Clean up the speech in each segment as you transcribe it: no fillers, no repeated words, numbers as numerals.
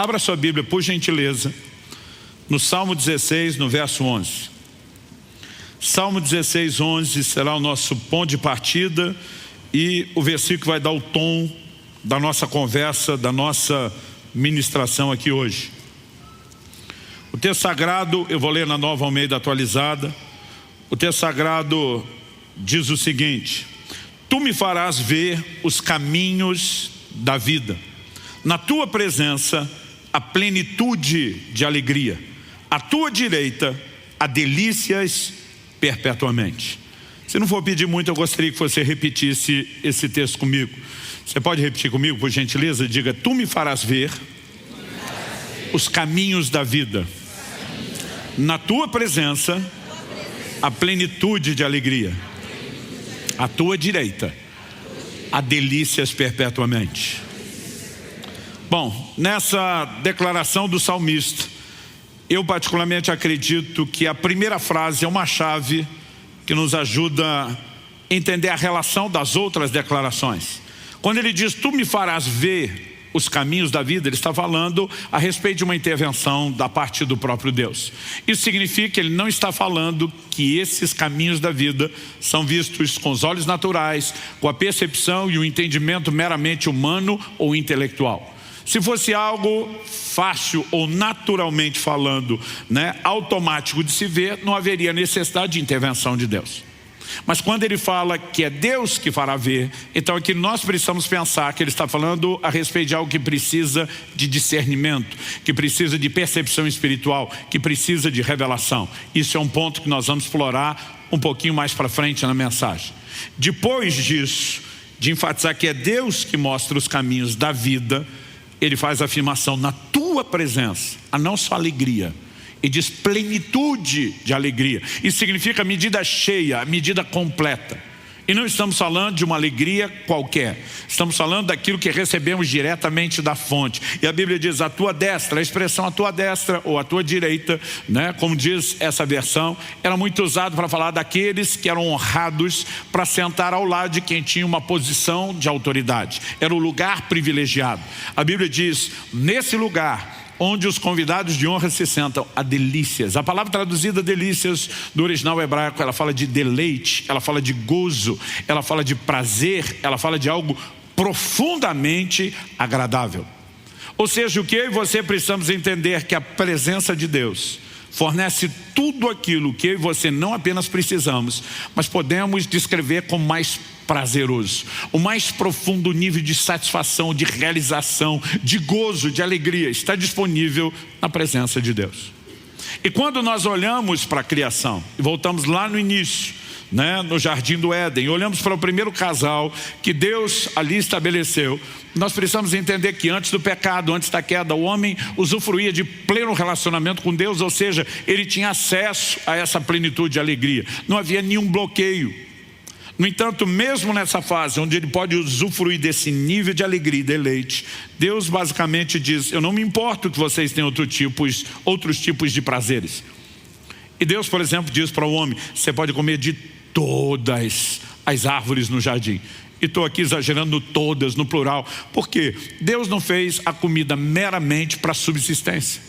Abra sua Bíblia, por gentileza, no Salmo 16, no verso 11. Salmo 16, 11 será o nosso ponto de partida e o versículo vai dar o tom da nossa conversa, da nossa ministração aqui hoje. O texto sagrado, eu vou ler na Nova Almeida atualizada. O texto sagrado diz o seguinte: Tu me farás ver os caminhos da vida. Na tua presença, a plenitude de alegria. À tua direita, há delícias perpetuamente. Se não for pedir muito, eu gostaria que você repetisse esse texto comigo. Você pode repetir comigo, por gentileza? Diga: Tu me farás ver os caminhos da vida. Na tua presença, a plenitude de alegria. À tua direita, há delícias perpetuamente. Bom, nessa declaração do salmista, eu particularmente acredito que a primeira frase é uma chave que nos ajuda a entender a relação das outras declarações. Quando ele diz, tu me farás ver os caminhos da vida, ele está falando a respeito de uma intervenção da parte do próprio Deus. Isso significa que ele não está falando que esses caminhos da vida são vistos com os olhos naturais, com a percepção e o entendimento meramente humano ou intelectual. Se fosse algo fácil ou naturalmente falando, automático de se ver, não haveria necessidade de intervenção de Deus. Mas quando ele fala que é Deus que fará ver, então é que nós precisamos pensar que ele está falando a respeito de algo que precisa de discernimento, que precisa de percepção espiritual, que precisa de revelação. Isso é um ponto que nós vamos explorar um pouquinho mais para frente na mensagem. Depois disso, de enfatizar que é Deus que mostra os caminhos da vida, ele faz a afirmação, na tua presença, a não só alegria, e diz plenitude de alegria. Isso significa medida cheia, medida completa. E não estamos falando de uma alegria qualquer. Estamos falando daquilo que recebemos diretamente da fonte. E a Bíblia diz a tua destra, a expressão a tua destra ou a tua direita, como diz essa versão, era muito usado para falar daqueles que eram honrados para sentar ao lado de quem tinha uma posição de autoridade. Era o lugar privilegiado. A Bíblia diz, nesse lugar onde os convidados de honra se sentam, há delícias. A palavra traduzida delícias do original hebraico, ela fala de deleite, ela fala de gozo, ela fala de prazer, ela fala de algo profundamente agradável. Ou seja, o que eu e você precisamos entender que a presença de Deus fornece tudo aquilo que eu e você não apenas precisamos, mas podemos descrever como mais prazeroso, o mais profundo nível de satisfação, de realização, de gozo, de alegria, está disponível na presença de Deus. E quando nós olhamos para a criação, e voltamos lá no início, no Jardim do Éden, e olhamos para o primeiro casal que Deus ali estabeleceu, nós precisamos entender que antes do pecado, antes da queda, o homem usufruía de pleno relacionamento com Deus, ou seja, ele tinha acesso a essa plenitude de alegria, não havia nenhum bloqueio. No entanto, mesmo nessa fase onde ele pode usufruir desse nível de alegria e deleite, Deus basicamente diz, eu não me importo que vocês tenham outros tipos de prazeres. E Deus, por exemplo, diz para o homem, você pode comer de todas as árvores no jardim. E estou aqui exagerando todas, no plural, porque Deus não fez a comida meramente para subsistência.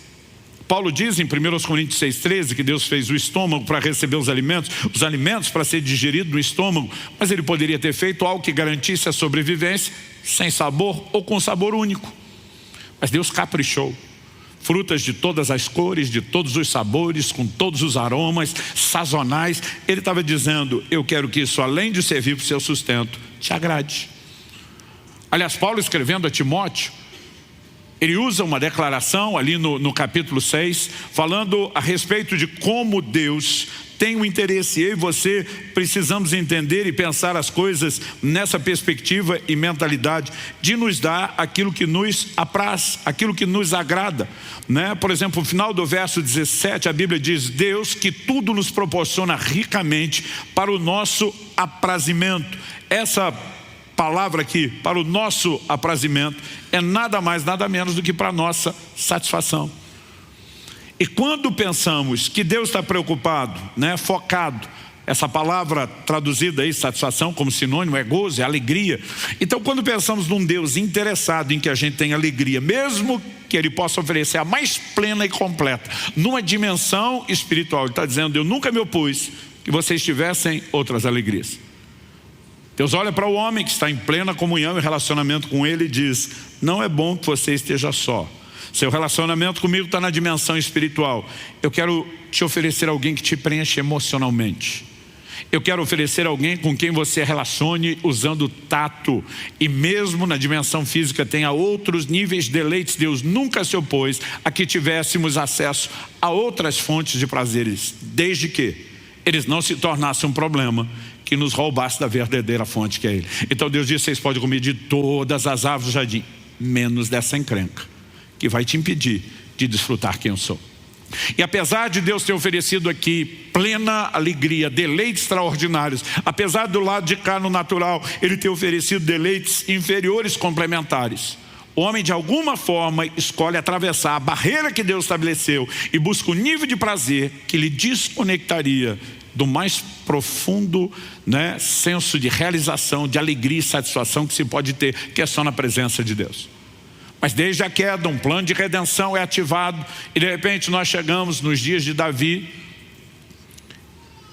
Paulo diz em 1 Coríntios 6,13 que Deus fez o estômago para receber os alimentos para ser digerido no estômago, mas ele poderia ter feito algo que garantisse a sobrevivência sem sabor ou com sabor único. Mas Deus caprichou. Frutas de todas as cores, de todos os sabores, com todos os aromas, sazonais. Ele estava dizendo, eu quero que isso, além de servir para o seu sustento, te agrade. Aliás, Paulo escrevendo a Timóteo, ele usa uma declaração ali no capítulo 6, falando a respeito de como Deus tem um interesse. Eu e você precisamos entender e pensar as coisas nessa perspectiva e mentalidade de nos dar aquilo que nos apraz, aquilo que nos agrada. Por exemplo, no final do verso 17, a Bíblia diz, Deus que tudo nos proporciona ricamente para o nosso aprazimento. Essa palavra aqui, para o nosso aprazimento, é nada mais, nada menos do que para a nossa satisfação. E quando pensamos que Deus está preocupado, focado, essa palavra traduzida aí, satisfação, como sinônimo, é gozo, é alegria. Então quando pensamos num Deus interessado em que a gente tenha alegria, mesmo que Ele possa oferecer a mais plena e completa, numa dimensão espiritual. Ele está dizendo: eu nunca me opus que vocês tivessem outras alegrias. Deus olha para o homem que está em plena comunhão e relacionamento com Ele e diz: não é bom que você esteja só. Seu relacionamento comigo está na dimensão espiritual. Eu quero te oferecer alguém que te preencha emocionalmente. Eu quero oferecer alguém com quem você relacione usando tato. E mesmo na dimensão física tenha outros níveis de deleites. Deus nunca se opôs a que tivéssemos acesso a outras fontes de prazeres, desde que eles não se tornassem um problema que nos roubasse da verdadeira fonte que é Ele. Então Deus disse: vocês podem comer de todas as árvores do jardim, menos dessa encrenca, que vai te impedir de desfrutar quem eu sou. E apesar de Deus ter oferecido aqui plena alegria, deleites extraordinários, apesar do lado de cá no natural Ele ter oferecido deleites inferiores complementares, o homem de alguma forma escolhe atravessar a barreira que Deus estabeleceu e busca o nível de prazer que lhe desconectaria do mais profundo, senso de realização, de alegria e satisfação que se pode ter, que é só na presença de Deus. Mas desde a queda, um plano de redenção é ativado e de repente nós chegamos nos dias de Davi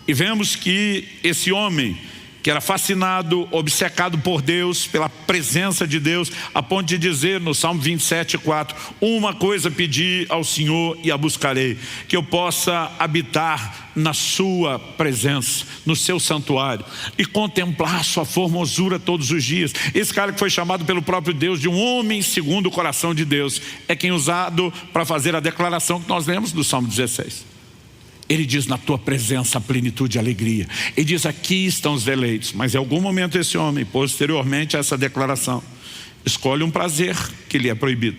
e vemos que esse homem, que era fascinado, obcecado por Deus, pela presença de Deus, a ponto de dizer no Salmo 27:4, uma coisa pedi ao Senhor e a buscarei, que eu possa habitar na sua presença, no seu santuário, e contemplar sua formosura todos os dias. Esse cara que foi chamado pelo próprio Deus de um homem segundo o coração de Deus, é quem é usado para fazer a declaração que nós lemos do Salmo 16. Ele diz: na tua presença a plenitude e alegria. Ele diz: aqui estão os deleites. Mas em algum momento esse homem, posteriormente a essa declaração, escolhe um prazer que lhe é proibido.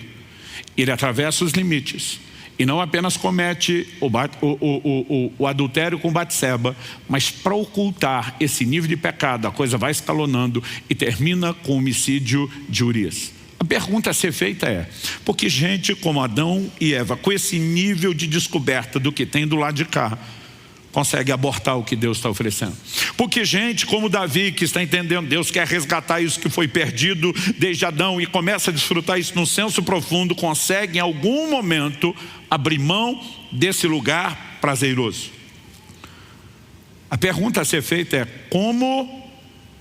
Ele atravessa os limites e não apenas comete o adultério com Batseba, mas para ocultar esse nível de pecado, a coisa vai escalonando e termina com o homicídio de Urias. A pergunta a ser feita é: por que gente como Adão e Eva, com esse nível de descoberta do que tem do lado de cá, consegue abortar o que Deus está oferecendo? Porque gente como Davi, que está entendendo, Deus quer resgatar isso que foi perdido desde Adão e começa a desfrutar isso num senso profundo, consegue em algum momento abrir mão desse lugar prazeroso? A pergunta a ser feita é: como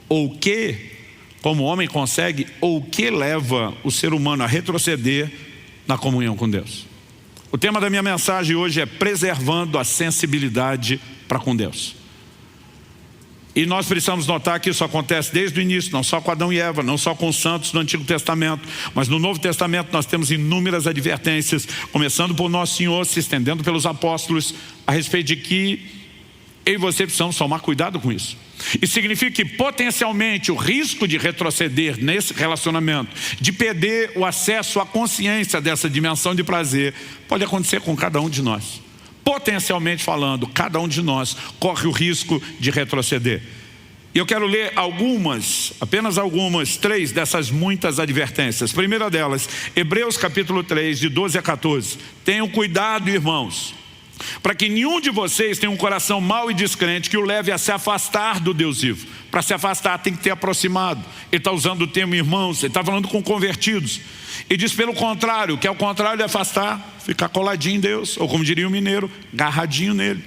ou o que, como o homem consegue, ou o que leva o ser humano a retroceder na comunhão com Deus? O tema da minha mensagem hoje é preservando a sensibilidade para com Deus. E nós precisamos notar que isso acontece desde o início, não só com Adão e Eva, não só com os santos do Antigo Testamento, mas no Novo Testamento nós temos inúmeras advertências, começando por Nosso Senhor, se estendendo pelos apóstolos, a respeito de que eu e você precisamos tomar cuidado com isso. Isso significa que potencialmente o risco de retroceder nesse relacionamento, de perder o acesso à consciência dessa dimensão de prazer, pode acontecer com cada um de nós. Potencialmente falando, cada um de nós corre o risco de retroceder. E eu quero ler apenas algumas, 3 dessas muitas advertências. A primeira delas, Hebreus capítulo 3, de 12 a 14. Tenham cuidado, irmãos, para que nenhum de vocês tenha um coração mau e descrente que o leve a se afastar do Deus vivo. Para se afastar tem que ter aproximado. Ele está usando o termo irmãos, ele está falando com convertidos. E diz pelo contrário, que é o contrário de afastar, ficar coladinho em Deus, ou como diria o mineiro, agarradinho nele.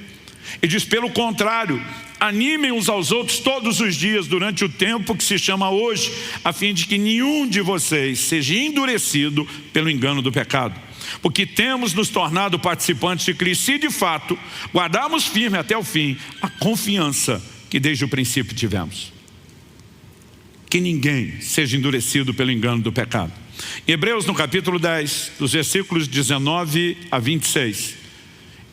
E diz pelo contrário, animem uns aos outros todos os dias durante o tempo que se chama hoje, a fim de que nenhum de vocês seja endurecido pelo engano do pecado. Porque temos nos tornado participantes de Cristo, se de fato guardarmos firme até o fim a confiança que desde o princípio tivemos. Que ninguém seja endurecido pelo engano do pecado. Em Hebreus no capítulo 10, dos versículos 19 a 26,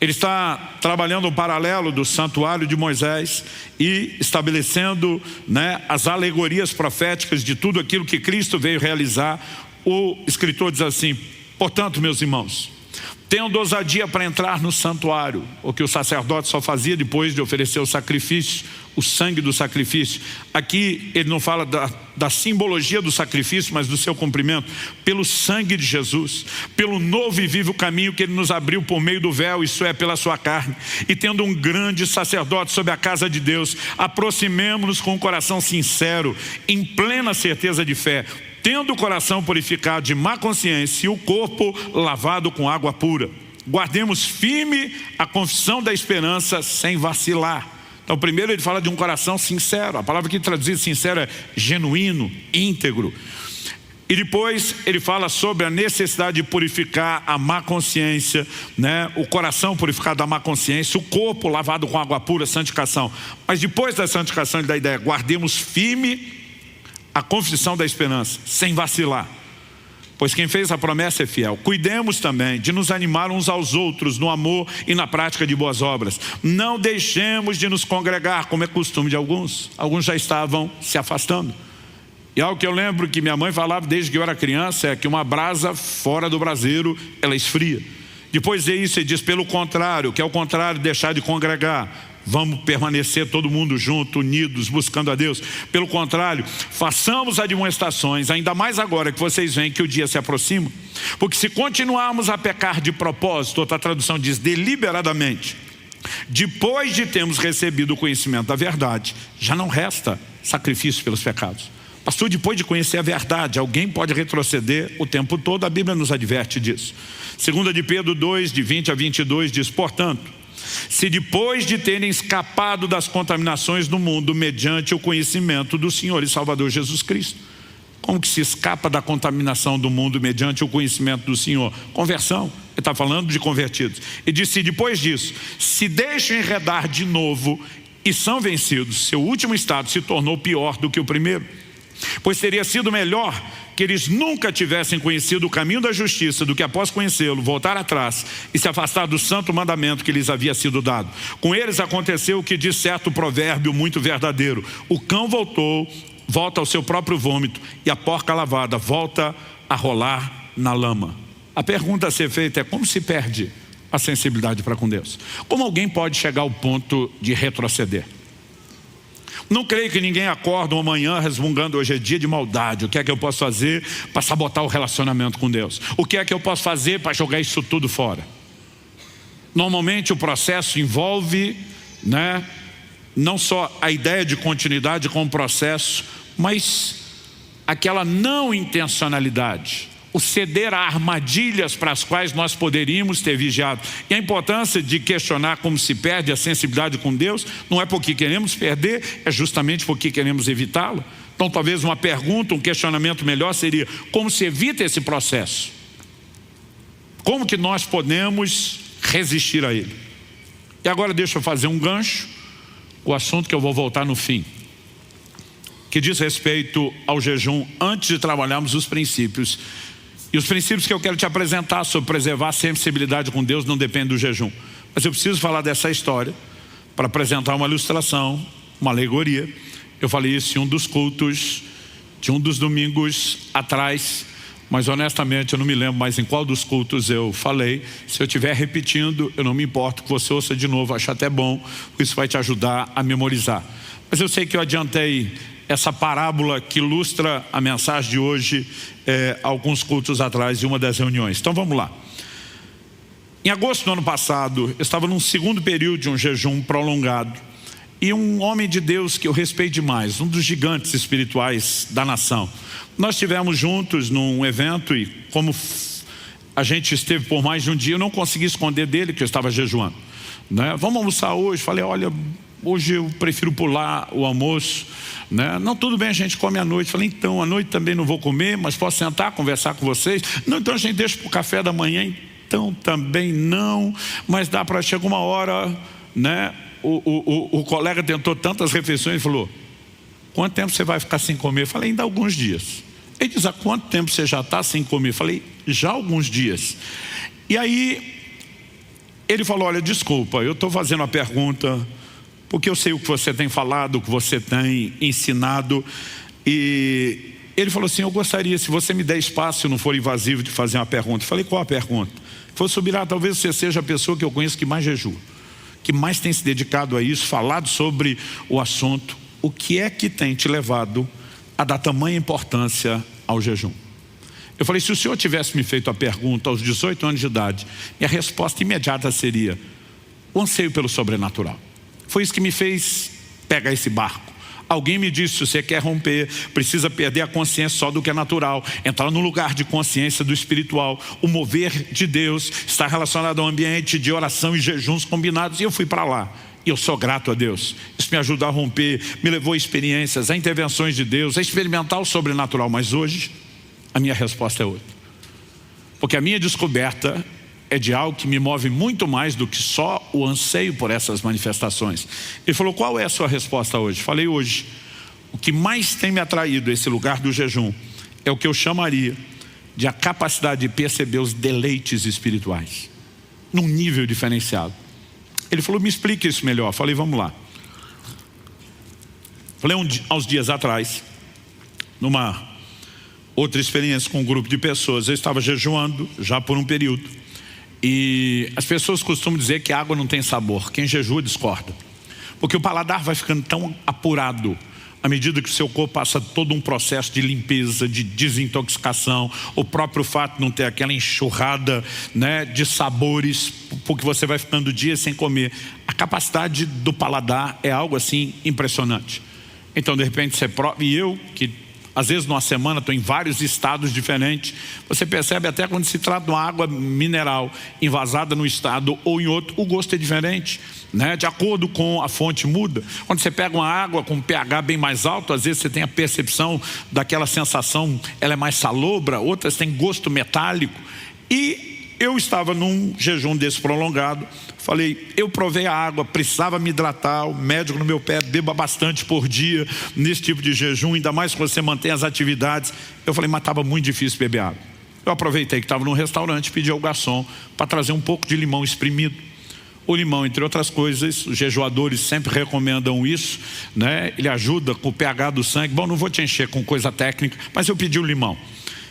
ele está trabalhando um paralelo do santuário de Moisés e estabelecendo as alegorias proféticas de tudo aquilo que Cristo veio realizar. O escritor diz assim: portanto, meus irmãos, tenham ousadia para entrar no santuário, o que o sacerdote só fazia depois de oferecer o sacrifício, o sangue do sacrifício. Aqui ele não fala da simbologia do sacrifício, mas do seu cumprimento, pelo sangue de Jesus, pelo novo e vivo caminho que ele nos abriu por meio do véu, isso é, pela sua carne. E tendo um grande sacerdote sobre a casa de Deus, aproximemo-nos com um coração sincero, em plena certeza de fé, tendo o coração purificado de má consciência e o corpo lavado com água pura. Guardemos firme a confissão da esperança sem vacilar. Então primeiro ele fala de um coração sincero. A palavra que traduzir sincero é genuíno, íntegro. E depois ele fala sobre a necessidade de purificar a má consciência, né? O coração purificado da má consciência, o corpo lavado com água pura, santificação. Mas depois da santificação ele dá a ideia, guardemos firme a confissão da esperança, sem vacilar. Pois quem fez a promessa é fiel. Cuidemos também de nos animar uns aos outros no amor e na prática de boas obras. Não deixemos de nos congregar, como é costume de alguns. Alguns já estavam se afastando. E algo que eu lembro que minha mãe falava desde que eu era criança é que uma brasa fora do braseiro, ela esfria. Depois disso ele diz, pelo contrário, que é o contrário, deixar de congregar. Vamos permanecer todo mundo junto, unidos, buscando a Deus. Pelo contrário, façamos admoestações, ainda mais agora que vocês veem que o dia se aproxima. Porque se continuarmos a pecar de propósito, outra tradução diz deliberadamente, depois de termos recebido o conhecimento da verdade, já não resta sacrifício pelos pecados. Pastor, depois de conhecer a verdade, alguém pode retroceder o tempo todo, a Bíblia nos adverte disso. 2 de Pedro 2, de 20 a 22, diz, portanto, se depois de terem escapado das contaminações do mundo, mediante o conhecimento do Senhor e Salvador Jesus Cristo. Como que se escapa da contaminação do mundo mediante o conhecimento do Senhor? Conversão, ele está falando de convertidos. Ele diz, se depois disso, se deixam enredar de novo e são vencidos, seu último estado se tornou pior do que o primeiro. Pois teria sido melhor que eles nunca tivessem conhecido o caminho da justiça do que após conhecê-lo, voltar atrás e se afastar do santo mandamento que lhes havia sido dado. Com eles aconteceu o que diz certo provérbio muito verdadeiro. O cão volta ao seu próprio vômito e a porca lavada volta a rolar na lama. A pergunta a ser feita é como se perde a sensibilidade para com Deus? Como alguém pode chegar ao ponto de retroceder? Não creio que ninguém acorda uma manhã resmungando, hoje é dia de maldade. O que é que eu posso fazer para sabotar o relacionamento com Deus? O que é que eu posso fazer para jogar isso tudo fora? Normalmente o processo envolve, né, não só a ideia de continuidade com o processo, mas aquela não intencionalidade. O ceder a armadilhas para as quais nós poderíamos ter vigiado. E a importância de questionar como se perde a sensibilidade com Deus, não é porque queremos perder, é justamente porque queremos evitá-lo. Então talvez uma pergunta, um questionamento melhor seria, como se evita esse processo? Como que nós podemos resistir a ele? E agora deixa eu fazer um gancho, o assunto que eu vou voltar no fim, que diz respeito ao jejum, antes de trabalharmos os princípios. E os princípios que eu quero te apresentar sobre preservar a sensibilidade com Deus não dependem do jejum. Mas eu preciso falar dessa história para apresentar uma ilustração, uma alegoria. Eu falei isso em um dos cultos, de um dos domingos atrás, mas honestamente eu não me lembro mais em qual dos cultos eu falei. Se eu estiver repetindo, eu não me importo que você ouça de novo, acho até bom, isso vai te ajudar a memorizar. Mas eu sei que eu adiantei essa parábola que ilustra a mensagem de hoje alguns cultos atrás de uma das reuniões. Então vamos lá. Em agosto do ano passado, eu estava num segundo período de um jejum prolongado e um homem de Deus que eu respeito demais, um dos gigantes espirituais da nação. Nós estivemos juntos num evento e como a gente esteve por mais de um dia, eu não consegui esconder dele que eu estava jejuando, né? Vamos almoçar hoje? Falei, olha, hoje eu prefiro pular o almoço, né? Não, tudo bem, a gente come à noite. Falei, então, à noite também não vou comer, mas posso sentar, conversar com vocês? Não, então a gente deixa para o café da manhã. Então também não, mas dá para chegar uma hora, né? O colega tentou tantas refeições e falou, quanto tempo você vai ficar sem comer? Eu falei, ainda alguns dias. Ele diz, há quanto tempo você já está sem comer? Eu falei, já há alguns dias. E aí ele falou, olha, desculpa, eu estou fazendo a pergunta porque eu sei o que você tem falado, o que você tem ensinado. E ele falou assim, eu gostaria, se você me der espaço, se não for invasivo, de fazer uma pergunta. Eu falei, qual a pergunta? Ele falou, Subirá, talvez você seja a pessoa que eu conheço que mais jejua, que mais tem se dedicado a isso, falado sobre o assunto. O que é que tem te levado a dar tamanha importância ao jejum? Eu falei, se o senhor tivesse me feito a pergunta aos 18 anos de idade, minha resposta imediata seria, o anseio pelo sobrenatural. Foi isso que me fez pegar esse barco. Alguém me disse, se você quer romper, precisa perder a consciência só do que é natural, entrar no lugar de consciência do espiritual. O mover de Deus está relacionado ao ambiente de oração e jejuns combinados. E eu fui para lá. E eu sou grato a Deus. Isso me ajuda a romper, me levou a experiências, a intervenções de Deus, a experimentar o sobrenatural. Mas hoje, a minha resposta é outra. Porque a minha descoberta é de algo que me move muito mais do que só o anseio por essas manifestações. Ele falou, qual é a sua resposta hoje? Falei, hoje, o que mais tem me atraído a esse lugar do jejum é o que eu chamaria de a capacidade de perceber os deleites espirituais, num nível diferenciado. Ele falou, me explique isso melhor. Falei, vamos lá. Falei uns dias atrás, numa outra experiência com um grupo de pessoas, eu estava jejuando já por um período. E as pessoas costumam dizer que a água não tem sabor. Quem jejua discorda. Porque o paladar vai ficando tão apurado à medida que o seu corpo passa todo um processo de limpeza, de desintoxicação. O próprio fato de não ter aquela enxurrada, né, de sabores, porque você vai ficando dias sem comer. A capacidade do paladar é algo assim impressionante. Então de repente você prova, e eu que às vezes numa semana estou em vários estados diferentes. Você percebe até quando se trata de uma água mineral envasada num estado ou em outro, o gosto é diferente, né? De acordo com a fonte muda. Quando você pega uma água com um pH bem mais alto, às vezes você tem a percepção daquela sensação, ela é mais salobra, outras têm gosto metálico. E eu estava num jejum desse prolongado. Falei, eu provei a água, precisava me hidratar, o médico no meu pé, beba bastante por dia nesse tipo de jejum, ainda mais que você mantém as atividades. Eu falei, mas estava muito difícil beber água. Eu aproveitei que estava num restaurante, pedi ao garçom para trazer um pouco de limão espremido. O limão, entre outras coisas, os jejuadores sempre recomendam isso, né? Ele ajuda com o pH do sangue. Bom, não vou te encher com coisa técnica, mas eu pedi o limão.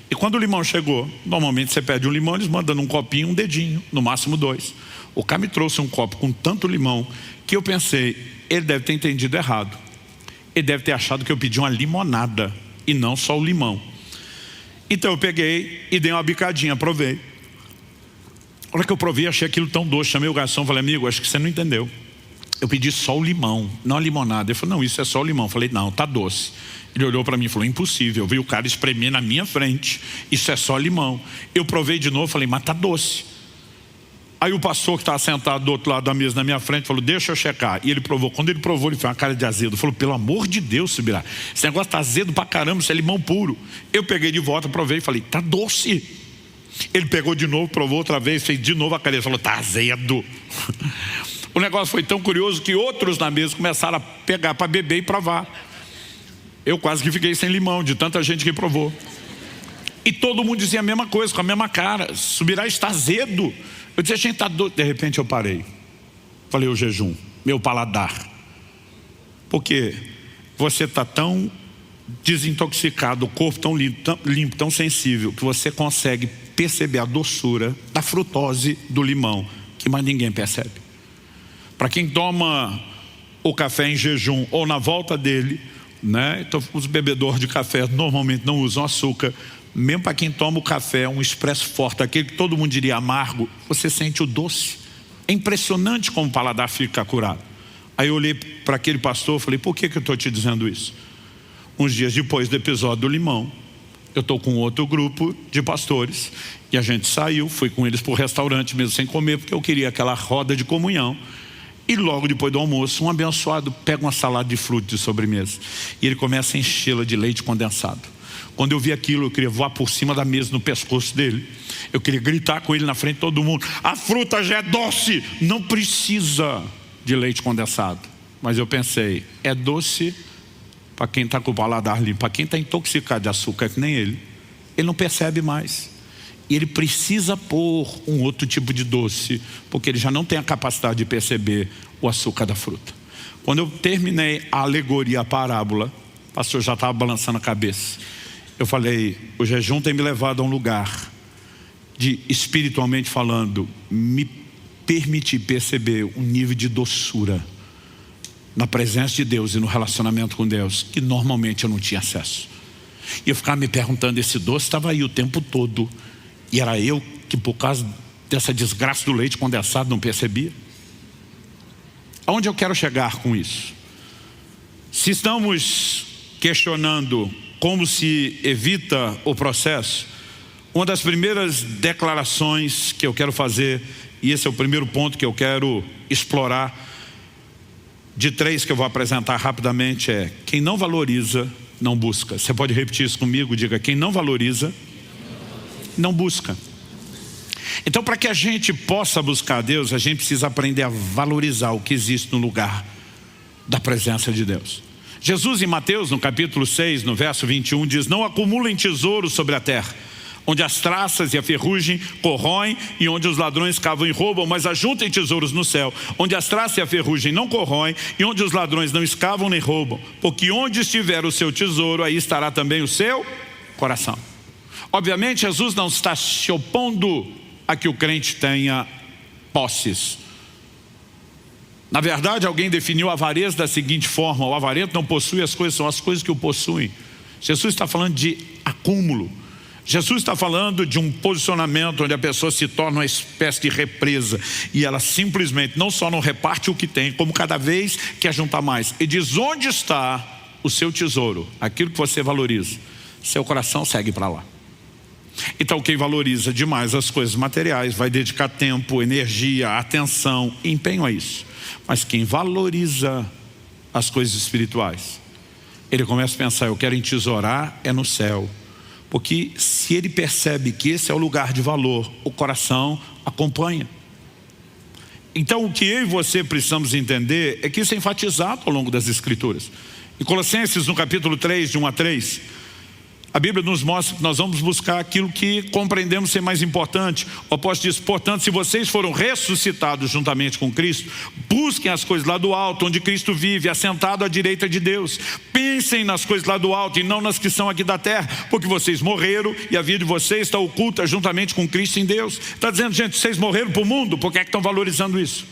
E quando o limão chegou, normalmente você pede um limão, eles mandam num copinho, um dedinho, no máximo 2. O cara me trouxe um copo com tanto limão que eu pensei, ele deve ter entendido errado. Ele deve ter achado que eu pedi uma limonada e não só o limão. Então eu peguei e dei uma bicadinha, provei. A hora que eu provei, achei aquilo tão doce, chamei o garçom, falei, amigo, acho que você não entendeu. Eu pedi só o limão, não a limonada. Ele falou, não, isso é só o limão. Eu falei, não, tá doce. Ele olhou para mim e falou, impossível. Eu vi o cara espremer na minha frente, isso é só limão. Eu provei de novo, falei, mas tá doce. Aí o pastor que estava sentado do outro lado da mesa na minha frente falou, deixa eu checar. E ele provou. Quando ele provou, ele fez uma cara de azedo. Falou, pelo amor de Deus, Subirá, esse negócio está azedo pra caramba, isso é limão puro. Eu peguei de volta, provei e falei, tá doce. Ele pegou de novo, provou outra vez, fez de novo a cara. Ele falou, tá azedo. O negócio foi tão curioso que outros na mesa começaram a pegar para beber e provar. Eu quase que fiquei sem limão, de tanta gente que provou. E todo mundo dizia a mesma coisa, com a mesma cara. Subirá, está azedo. Eu dizia, gente, tá doido. De repente eu parei. Falei, o jejum, meu paladar. Porque você está tão desintoxicado, o corpo tão limpo, tão sensível, que você consegue perceber a doçura da frutose do limão, que mais ninguém percebe. Para quem toma o café em jejum ou na volta dele, né? Então, os bebedores de café normalmente não usam açúcar. Mesmo para quem toma o café, um expresso forte, aquele que todo mundo diria amargo, você sente o doce. É impressionante como o paladar fica curado. Aí eu olhei para aquele pastor e falei, por que eu estou te dizendo isso? Uns dias depois do episódio do limão, eu estou com outro grupo de pastores e a gente saiu, fui com eles para o restaurante mesmo sem comer, porque eu queria aquela roda de comunhão. E logo depois do almoço, um abençoado pega uma salada de frutas de sobremesa e ele começa a enchê-la de leite condensado. Quando eu vi aquilo, eu queria voar por cima da mesa, no pescoço dele. Eu queria gritar com ele na frente de todo mundo, a fruta já é doce, não precisa de leite condensado. Mas eu pensei, é doce para quem está com o paladar limpo. Para quem está intoxicado de açúcar, que nem ele não percebe mais. E ele precisa pôr um outro tipo de doce, porque ele já não tem a capacidade de perceber o açúcar da fruta. Quando eu terminei a alegoria, a parábola, o pastor já estava balançando a cabeça. Eu falei, o jejum tem me levado a um lugar de, espiritualmente falando, me permitir perceber um nível de doçura na presença de Deus e no relacionamento com Deus, que normalmente eu não tinha acesso. E eu ficava me perguntando, esse doce estava aí o tempo todo, e era eu que por causa dessa desgraça do leite condensado não percebia. Aonde eu quero chegar com isso? Se estamos questionando como se evita o processo, uma das primeiras declarações que eu quero fazer, e esse é o primeiro ponto que eu quero explorar, de 3 que eu vou apresentar rapidamente, é: quem não valoriza, não busca. Você pode repetir isso comigo? Diga: quem não valoriza, não busca. Então, para que a gente possa buscar a Deus, a gente precisa aprender a valorizar o que existe no lugar da presença de Deus. Jesus, em Mateus, no capítulo 6, no verso 21, diz: não acumulem tesouros sobre a terra, onde as traças e a ferrugem corroem e onde os ladrões cavam e roubam, mas ajuntem tesouros no céu, onde as traças e a ferrugem não corroem e onde os ladrões não escavam nem roubam, porque onde estiver o seu tesouro, aí estará também o seu coração. Obviamente, Jesus não está se opondo a que o crente tenha posses. Na verdade, alguém definiu a avareza da seguinte forma: o avarento não possui as coisas, são as coisas que o possuem. Jesus está falando de acúmulo. Jesus está falando de um posicionamento onde a pessoa se torna uma espécie de represa e ela simplesmente não só não reparte o que tem, como cada vez quer juntar mais. E diz: onde está o seu tesouro, aquilo que você valoriza, seu coração segue para lá. Então, quem valoriza demais as coisas materiais vai dedicar tempo, energia, atenção, empenho a isso. Mas quem valoriza as coisas espirituais, ele começa a pensar: eu quero entesourar é no céu. Porque se ele percebe que esse é o lugar de valor, o coração acompanha. Então, o que eu e você precisamos entender é que isso é enfatizado ao longo das Escrituras. Em Colossenses, no capítulo 3, de 1 a 3, a Bíblia nos mostra que nós vamos buscar aquilo que compreendemos ser mais importante. O apóstolo diz: portanto, se vocês foram ressuscitados juntamente com Cristo, busquem as coisas lá do alto, onde Cristo vive, assentado à direita de Deus. Pensem nas coisas lá do alto e não nas que são aqui da terra, porque vocês morreram e a vida de vocês está oculta juntamente com Cristo em Deus. Está dizendo: gente, vocês morreram para o mundo, por que é que estão valorizando isso?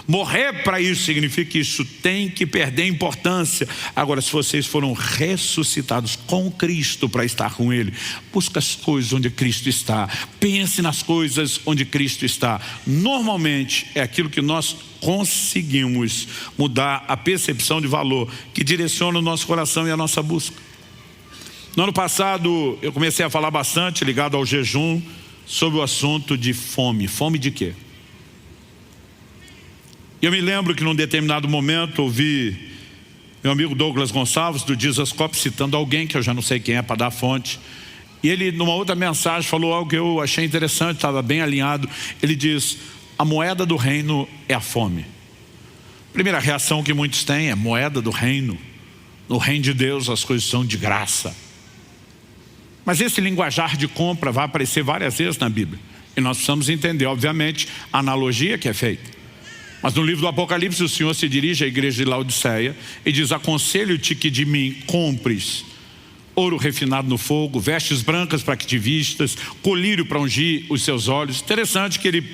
Morrer para isso significa que isso tem que perder importância. Agora, se vocês foram ressuscitados com Cristo para estar com Ele, busque as coisas onde Cristo está. Pense nas coisas onde Cristo está. Normalmente é aquilo que nós conseguimos mudar a percepção de valor, que direciona o nosso coração e a nossa busca. No ano passado eu comecei a falar bastante, ligado ao jejum, sobre o assunto de fome. Fome de quê? Eu me lembro que num determinado momento ouvi meu amigo Douglas Gonçalves do Jesus Cop citando alguém que eu já não sei quem é para dar a fonte. E ele, numa outra mensagem, falou algo que eu achei interessante, estava bem alinhado. Ele diz: a moeda do reino é a fome. Primeira reação que muitos têm é: moeda do reino. No reino de Deus as coisas são de graça. Mas esse linguajar de compra vai aparecer várias vezes na Bíblia. E nós precisamos entender, obviamente, a analogia que é feita. Mas no livro do Apocalipse o Senhor se dirige à igreja de Laodiceia e diz: aconselho-te que de mim compres ouro refinado no fogo, vestes brancas para que te vistas, colírio para ungir os seus olhos. Interessante que ele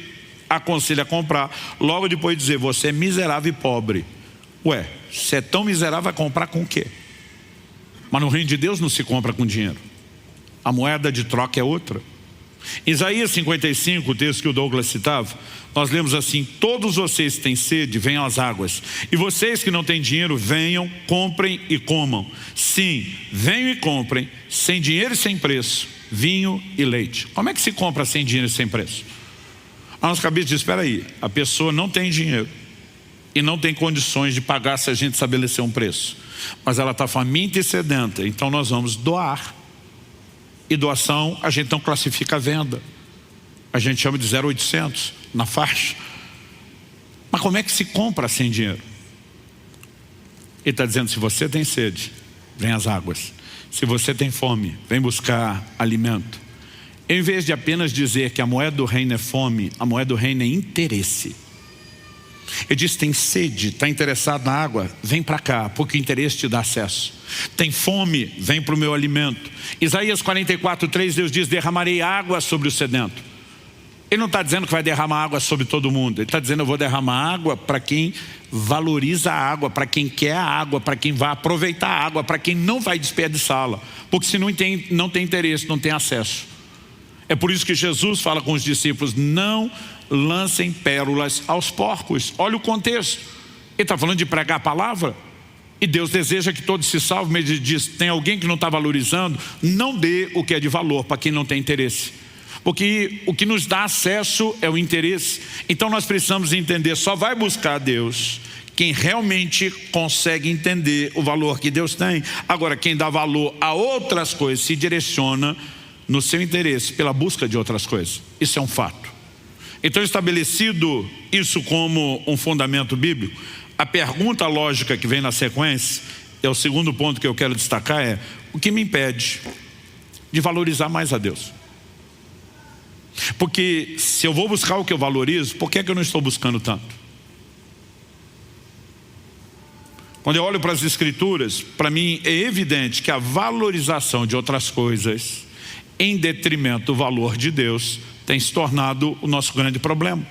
aconselha a comprar, logo depois de dizer: você é miserável e pobre. Ué, se é tão miserável, vai comprar com o quê? Mas no reino de Deus não se compra com dinheiro. A moeda de troca é outra. Em Isaías 55, o texto que o Douglas citava, nós lemos assim: todos vocês que têm sede, venham às águas, e vocês que não têm dinheiro, venham, comprem e comam. Sim, venham e comprem, sem dinheiro e sem preço, vinho e leite. Como é que se compra sem dinheiro e sem preço? A nossa cabeça diz: espera aí, a pessoa não tem dinheiro e não tem condições de pagar se a gente estabelecer um preço, mas ela está faminta e sedenta, então nós vamos doar. E doação a gente não classifica a venda, a gente chama de 0,800 na faixa. Mas como é que se compra sem dinheiro? Ele está dizendo: se você tem sede, vem às águas. Se você tem fome, vem buscar alimento. Em vez de apenas dizer que a moeda do reino é fome, a moeda do reino é interesse. Ele diz: tem sede, está interessado na água, vem para cá, porque o interesse te dá acesso. Tem fome, vem para o meu alimento. Isaías 44:3, Deus diz: derramarei água sobre o sedento. Ele não está dizendo que vai derramar água sobre todo mundo. Ele está dizendo: eu vou derramar água para quem valoriza a água, para quem quer a água, para quem vai aproveitar a água, para quem não vai desperdiçá-la. Porque se não tem interesse, não tem acesso. É por isso que Jesus fala com os discípulos: não lancem pérolas aos porcos. Olha o contexto. Ele está falando de pregar a palavra. E Deus deseja que todos se salvem, mas Ele diz, tem alguém que não está valorizando, não dê o que é de valor para quem não tem interesse. Porque o que nos dá acesso é o interesse. Então nós precisamos entender, só vai buscar Deus quem realmente consegue entender o valor que Deus tem. Agora, quem dá valor a outras coisas se direciona no seu interesse pela busca de outras coisas. Isso é um fato. Então, estabelecido isso como um fundamento bíblico, a pergunta lógica que vem na sequência, é o segundo ponto que eu quero destacar, é: o que me impede de valorizar mais a Deus? Porque se eu vou buscar o que eu valorizo, por que é que eu não estou buscando tanto? Quando eu olho para as Escrituras, para mim é evidente que a valorização de outras coisas em detrimento do valor de Deus tem se tornado o nosso grande problema.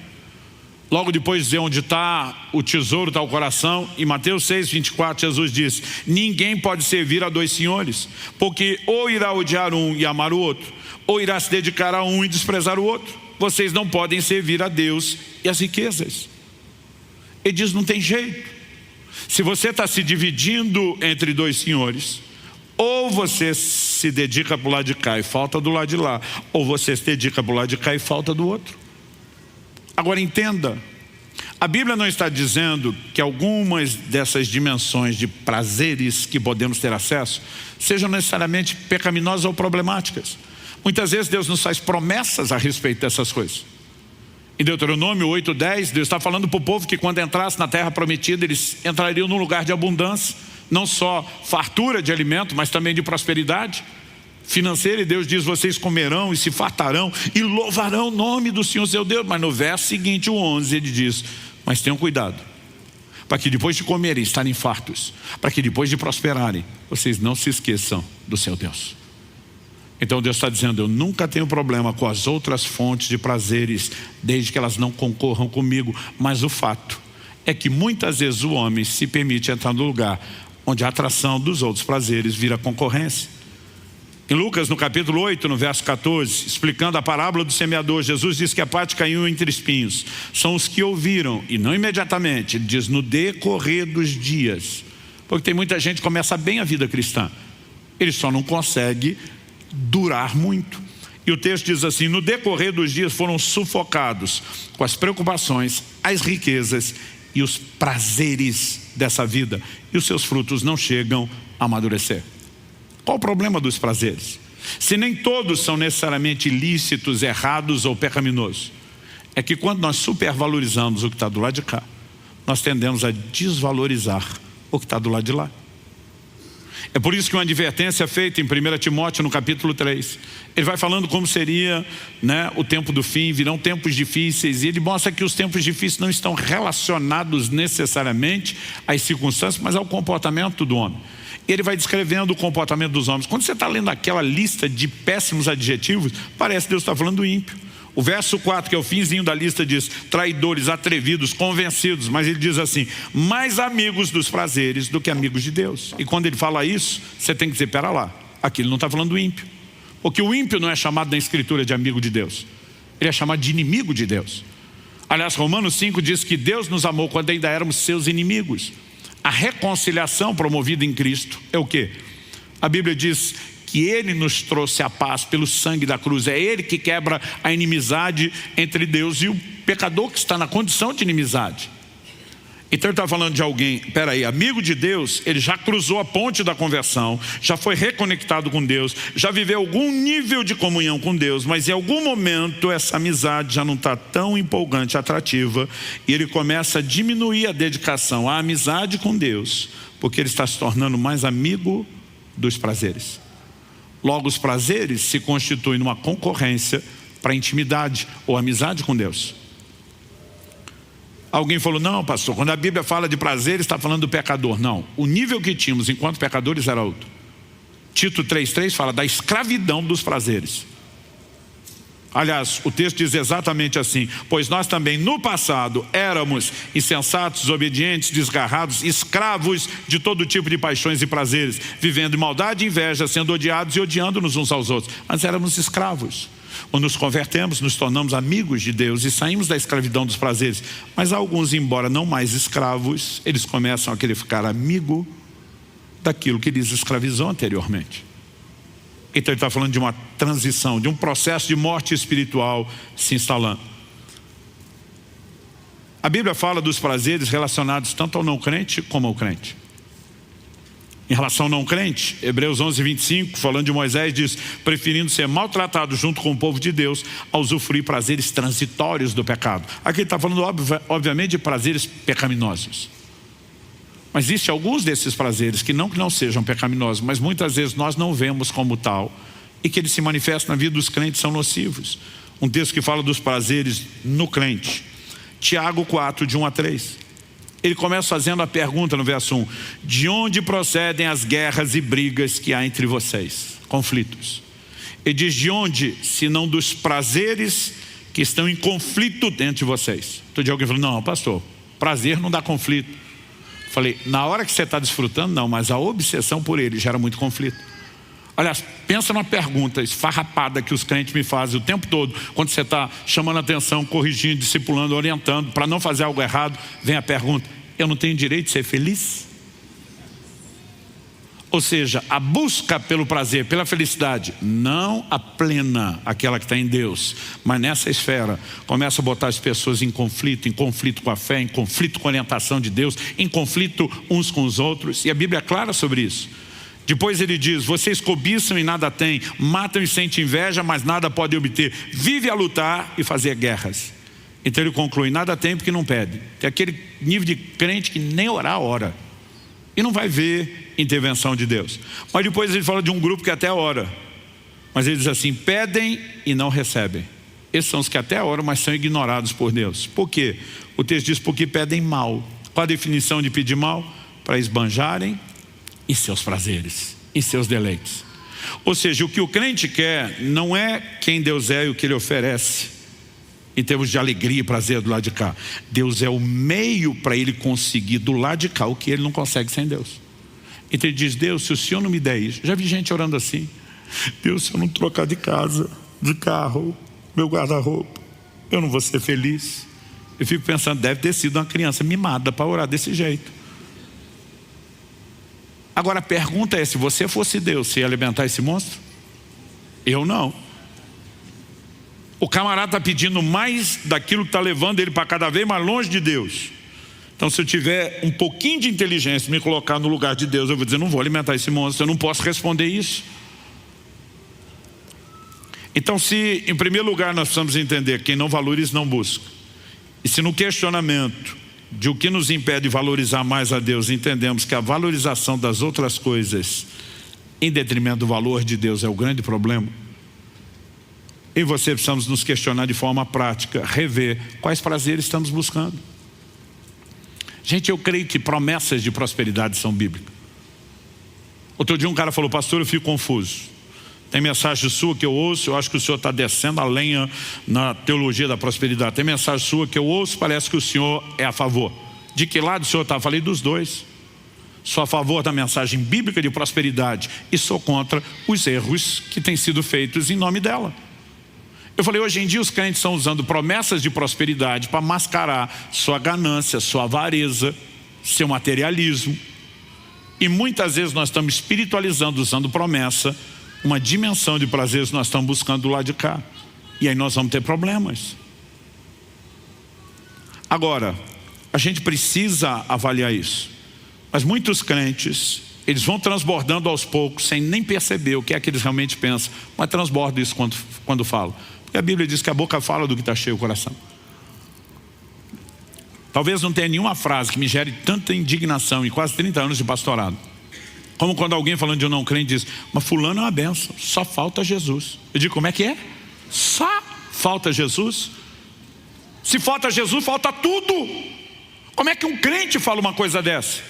Logo depois de dizer onde está o tesouro, está o coração, em Mateus 6:24 Jesus diz: ninguém pode servir a dois senhores, porque ou irá odiar um e amar o outro, ou irá se dedicar a um e desprezar o outro. Vocês não podem servir a Deus e as riquezas. Ele diz, não tem jeito. Se você está se dividindo entre dois senhores, ou você se dedica para o lado de cá e falta do lado de lá, ou você se dedica para o lado de cá e falta do outro. Agora entenda, a Bíblia não está dizendo que algumas dessas dimensões de prazeres que podemos ter acesso sejam necessariamente pecaminosas ou problemáticas. Muitas vezes Deus nos faz promessas a respeito dessas coisas. Em Deuteronômio 8:10, Deus está falando para o povo que quando entrasse na terra prometida, eles entrariam num lugar de abundância, não só fartura de alimento, mas também de prosperidade financeira. E Deus diz, vocês comerão e se fartarão e louvarão o nome do Senhor seu Deus. Mas no verso seguinte, o 11, ele diz, mas tenham cuidado, para que depois de comerem, estarem fartos, para que depois de prosperarem, vocês não se esqueçam do seu Deus. Então Deus está dizendo, eu nunca tenho problema com as outras fontes de prazeres, desde que elas não concorram comigo. Mas o fato é que muitas vezes o homem se permite entrar no lugar onde a atração dos outros prazeres vira concorrência. Em Lucas, no capítulo 8, no verso 14, explicando a parábola do semeador, Jesus diz que a parte caiu entre espinhos. São os que ouviram, e não imediatamente, ele diz no decorrer dos dias. Porque tem muita gente que começa bem a vida cristã, ele só não consegue durar muito. E o texto diz assim, no decorrer dos dias foram sufocados com as preocupações, as riquezas e os prazeres dessa vida, e os seus frutos não chegam a amadurecer. Qual o problema dos prazeres? Se nem todos são necessariamente ilícitos, errados ou pecaminosos, é que quando nós supervalorizamos o que está do lado de cá, nós tendemos a desvalorizar o que está do lado de lá. É por isso que uma advertência é feita em 1 Timóteo no capítulo 3. Ele vai falando como seria, o tempo do fim, virão tempos difíceis. E ele mostra que os tempos difíceis não estão relacionados necessariamente às circunstâncias, mas ao comportamento do homem. E ele vai descrevendo o comportamento dos homens. Quando você está lendo aquela lista de péssimos adjetivos, parece que Deus está falando do ímpio. O verso 4, que é o finzinho da lista, diz traidores, atrevidos, convencidos. Mas ele diz assim, mais amigos dos prazeres do que amigos de Deus. E quando ele fala isso, você tem que dizer, pera lá, aqui ele não está falando do ímpio. Porque o ímpio não é chamado na escritura de amigo de Deus, ele é chamado de inimigo de Deus. Aliás, Romanos 5 diz que Deus nos amou quando ainda éramos seus inimigos. A reconciliação promovida em Cristo é o quê? A Bíblia diz que Ele nos trouxe a paz pelo sangue da cruz. É Ele que quebra a inimizade entre Deus e o pecador que está na condição de inimizade. Então ele está falando de alguém, peraí, amigo de Deus, ele já cruzou a ponte da conversão, já foi reconectado com Deus, já viveu algum nível de comunhão com Deus, mas em algum momento essa amizade já não está tão empolgante, atrativa, e ele começa a diminuir a dedicação à amizade com Deus, porque ele está se tornando mais amigo dos prazeres. Logo, os prazeres se constituem numa concorrência para a intimidade ou amizade com Deus. Alguém falou, não pastor, quando a Bíblia fala de prazeres está falando do pecador. Não, o nível que tínhamos enquanto pecadores era outro. Tito 3,3 fala da escravidão dos prazeres. Aliás, o texto diz exatamente assim, pois nós também no passado éramos insensatos, desobedientes, desgarrados, escravos de todo tipo de paixões e prazeres, vivendo em maldade e inveja, sendo odiados e odiando-nos uns aos outros. Mas éramos escravos. Quando nos convertemos, nos tornamos amigos de Deus e saímos da escravidão dos prazeres. Mas alguns, embora não mais escravos, eles começam a querer ficar amigo daquilo que lhes escravizou anteriormente. Então ele está falando de uma transição, de um processo de morte espiritual se instalando. A Bíblia fala dos prazeres relacionados tanto ao não crente como ao crente. Em relação ao não crente, Hebreus 11:25, falando de Moisés, diz: preferindo ser maltratado junto com o povo de Deus a usufruir prazeres transitórios do pecado. Aqui ele está falando obviamente de prazeres pecaminosos. Mas existem alguns desses prazeres que não sejam pecaminosos, mas muitas vezes nós não vemos como tal, e que eles se manifestam na vida dos crentes, são nocivos. Um texto que fala dos prazeres no crente, Tiago 4, de 1 a 3. Ele começa fazendo a pergunta no verso 1: de onde procedem as guerras e brigas que há entre vocês? Conflitos. Ele diz: de onde, senão dos prazeres que estão em conflito dentro de vocês? Todo dia alguém falou: não, pastor, prazer não dá conflito. Falei: na hora que você está desfrutando, não, mas a obsessão por ele gera muito conflito. Aliás, pensa numa pergunta esfarrapada que os crentes me fazem o tempo todo. Quando você está chamando a atenção, corrigindo, discipulando, orientando, para não fazer algo errado, vem a pergunta: eu não tenho direito de ser feliz? Ou seja, a busca pelo prazer, pela felicidade, não a plena, aquela que está em Deus, mas nessa esfera, começa a botar as pessoas em conflito com a fé, em conflito com a orientação de Deus, em conflito uns com os outros, e a Bíblia é clara sobre isso. Depois ele diz: vocês cobiçam e nada têm, matam e sentem inveja, mas nada podem obter, vive a lutar e fazer guerras. Então ele conclui: nada tem porque não pede. Tem aquele nível de crente que nem orar ora, e não vai ver intervenção de Deus. Mas depois ele fala de um grupo que até ora, mas ele diz assim: pedem e não recebem. Esses são os que até oram, mas são ignorados por Deus. Por quê? O texto diz: porque pedem mal. Qual a definição de pedir mal? Para esbanjarem em seus prazeres, em seus deleites. Ou seja, o que o crente quer não é quem Deus é e o que Ele oferece em termos de alegria e prazer do lado de cá. Deus é o meio para ele conseguir do lado de cá o que ele não consegue sem Deus. Então ele diz: Deus, se o Senhor não me der isso. Já vi gente orando assim: Deus, se eu não trocar de casa, de carro, meu guarda-roupa, eu não vou ser feliz. Eu fico pensando, deve ter sido uma criança mimada para orar desse jeito. Agora a pergunta é: se você fosse Deus, você ia alimentar esse monstro? Eu não. O camarada está pedindo mais daquilo que está levando ele para cada vez mais longe de Deus. Então, se eu tiver um pouquinho de inteligência e me colocar no lugar de Deus, eu vou dizer: não vou alimentar esse monstro, eu não posso responder isso. Então, se em primeiro lugar nós precisamos entender: quem não valoriza não busca. E se no questionamento de o que nos impede de valorizar mais a Deus, entendemos que a valorização das outras coisas em detrimento do valor de Deus é o grande problema, eu e você precisamos nos questionar de forma prática, rever quais prazeres estamos buscando. Gente, eu creio que promessas de prosperidade são bíblicas. Outro dia um cara falou: pastor, eu fico confuso. Tem mensagem sua que eu ouço, eu acho que o senhor está descendo a lenha na teologia da prosperidade. Tem mensagem sua que eu ouço, parece que o senhor é a favor. De que lado o senhor está? Falei dos dois. Sou a favor da mensagem bíblica de prosperidade e sou contra os erros que têm sido feitos em nome dela. Eu falei: hoje em dia os crentes estão usando promessas de prosperidade para mascarar sua ganância, sua avareza, seu materialismo. E muitas vezes nós estamos espiritualizando, usando promessa, uma dimensão de prazeres que nós estamos buscando do lado de cá. E aí nós vamos ter problemas. Agora, a gente precisa avaliar isso. Mas muitos crentes, eles vão transbordando aos poucos, sem nem perceber o que é que eles realmente pensam. Mas transbordam isso quando falam. Porque a Bíblia diz que a boca fala do que está cheio o coração. Talvez não tenha nenhuma frase que me gere tanta indignação em quase 30 anos de pastorado, como quando alguém falando de um não crente diz: mas fulano é uma benção, só falta Jesus. Eu digo: como é que é? Só falta Jesus? Se falta Jesus, falta tudo. Como é que um crente fala uma coisa dessa?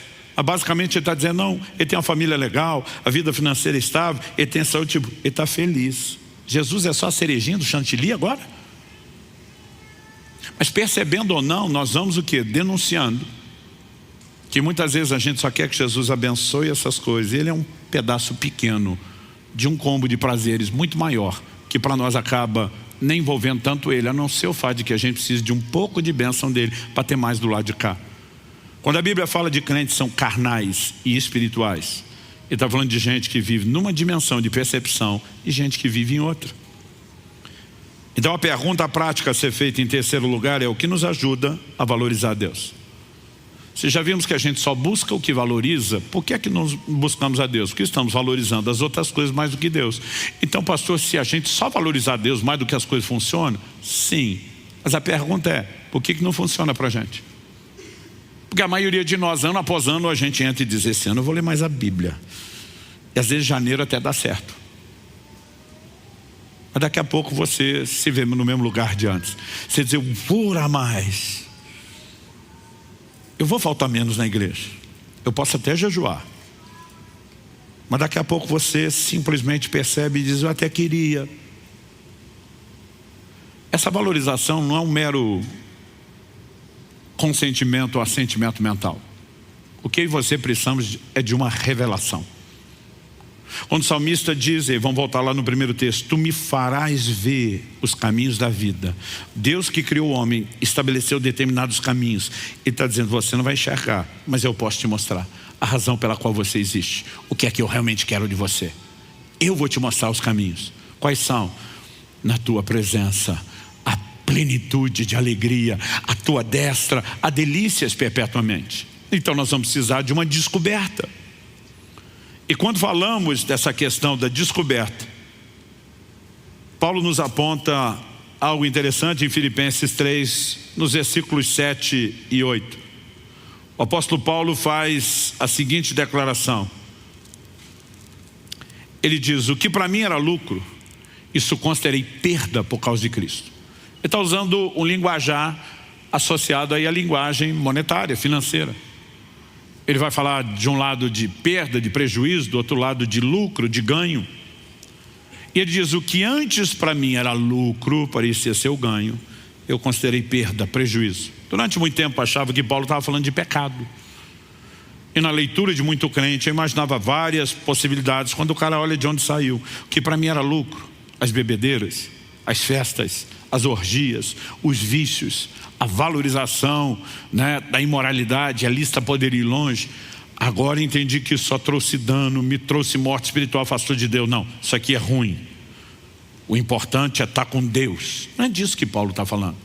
Basicamente ele está dizendo: não, ele tem uma família legal, a vida financeira estável, ele tem saúde, tipo, ele está feliz. Jesus é só a cerejinha do chantilly agora? Mas percebendo ou não, nós vamos o quê? Denunciando que muitas vezes a gente só quer que Jesus abençoe essas coisas. Ele é um pedaço pequeno de um combo de prazeres muito maior, que para nós acaba nem envolvendo tanto ele, a não ser o fato de que a gente precisa de um pouco de bênção dele para ter mais do lado de cá. Quando a Bíblia fala de crentes que são carnais e espirituais, Ele está falando de gente que vive numa dimensão de percepção e gente que vive em outra. Então a pergunta prática a ser feita em terceiro lugar é: o que nos ajuda a valorizar Deus? Se já vimos que a gente só busca o que valoriza, por que é que nós buscamos a Deus? Porque estamos valorizando as outras coisas mais do que Deus. Então, pastor, se a gente só valorizar Deus mais do que as coisas funcionam, sim. Mas a pergunta é: por que não funciona para a gente? Porque a maioria de nós, ano após ano, a gente entra e diz: esse ano eu vou ler mais a Bíblia. E às vezes janeiro até dá certo. Mas daqui a pouco você se vê no mesmo lugar de antes. Você diz: eu vou orar mais. Eu vou faltar menos na igreja. Eu posso até jejuar. Mas daqui a pouco você simplesmente percebe e diz: eu até queria. Essa valorização não é um mero consentimento ou assentimento mental. O que você precisamos é de uma revelação. Quando o salmista diz, e vamos voltar lá no primeiro texto: tu me farás ver os caminhos da vida. Deus que criou o homem estabeleceu determinados caminhos. Ele está dizendo: você não vai enxergar, mas eu posso te mostrar a razão pela qual você existe. O que é que eu realmente quero de você? Eu vou te mostrar os caminhos. Quais são? Na tua presença a plenitude de alegria, a tua destra há delícias perpetuamente. Então nós vamos precisar de uma descoberta. E quando falamos dessa questão da descoberta, Paulo nos aponta algo interessante em Filipenses 3, nos versículos 7 e 8. O apóstolo Paulo faz a seguinte declaração. Ele diz: o que para mim era lucro, isso considerei perda por causa de Cristo. Ele está usando um linguajar associado aí à linguagem monetária, financeira. Ele vai falar de um lado de perda, de prejuízo, do outro lado de lucro, de ganho. E ele diz: o que antes para mim era lucro, parecia ser o ganho, eu considerei perda, prejuízo. Durante muito tempo achava que Paulo estava falando de pecado. E na leitura de muito crente eu imaginava várias possibilidades. Quando o cara olha de onde saiu, o que para mim era lucro: as bebedeiras, as festas, as orgias, os vícios, a valorização, né, da imoralidade. A lista poderia ir longe. Agora entendi que isso só trouxe dano, me trouxe morte espiritual, afastou de Deus. Não, isso aqui é ruim. O importante é estar com Deus. Não é disso que Paulo está falando.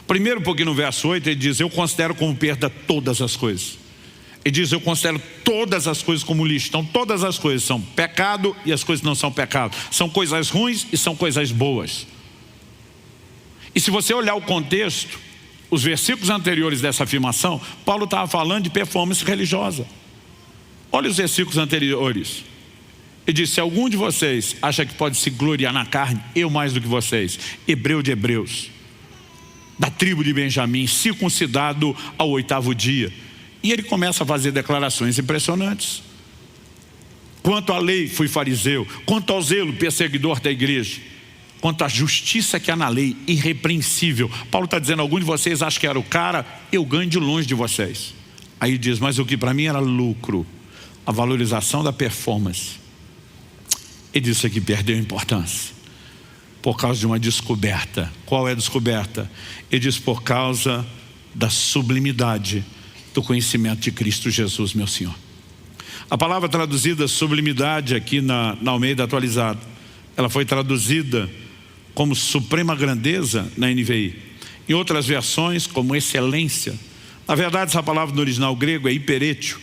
Primeiro porque no verso 8 ele diz: eu considero como perda todas as coisas. Ele diz: eu considero todas as coisas como lixo. Então todas as coisas são pecado e as coisas não são pecado. São coisas ruins e são coisas boas. E se você olhar o contexto, os versículos anteriores dessa afirmação, Paulo estava falando de performance religiosa. Olha os versículos anteriores. Ele diz: se algum de vocês acha que pode se gloriar na carne, eu mais do que vocês. Hebreu de hebreus, da tribo de Benjamim, circuncidado ao 8º dia. E ele começa a fazer declarações impressionantes. Quanto à lei, fui fariseu. Quanto ao zelo, perseguidor da igreja. Quanto à justiça que há na lei, irrepreensível. Paulo está dizendo: algum de vocês acha que era o cara, eu ganho de longe de vocês. Aí diz: mas o que para mim era lucro, a valorização da performance. Ele disse que perdeu importância por causa de uma descoberta. Qual é a descoberta? Ele diz: por causa da sublimidade do conhecimento de Cristo Jesus, meu Senhor. A palavra traduzida sublimidade aqui na Almeida atualizada, ela foi traduzida como suprema grandeza na NVI. Em outras versões, como excelência. Na verdade, essa palavra no original grego é hiperétio.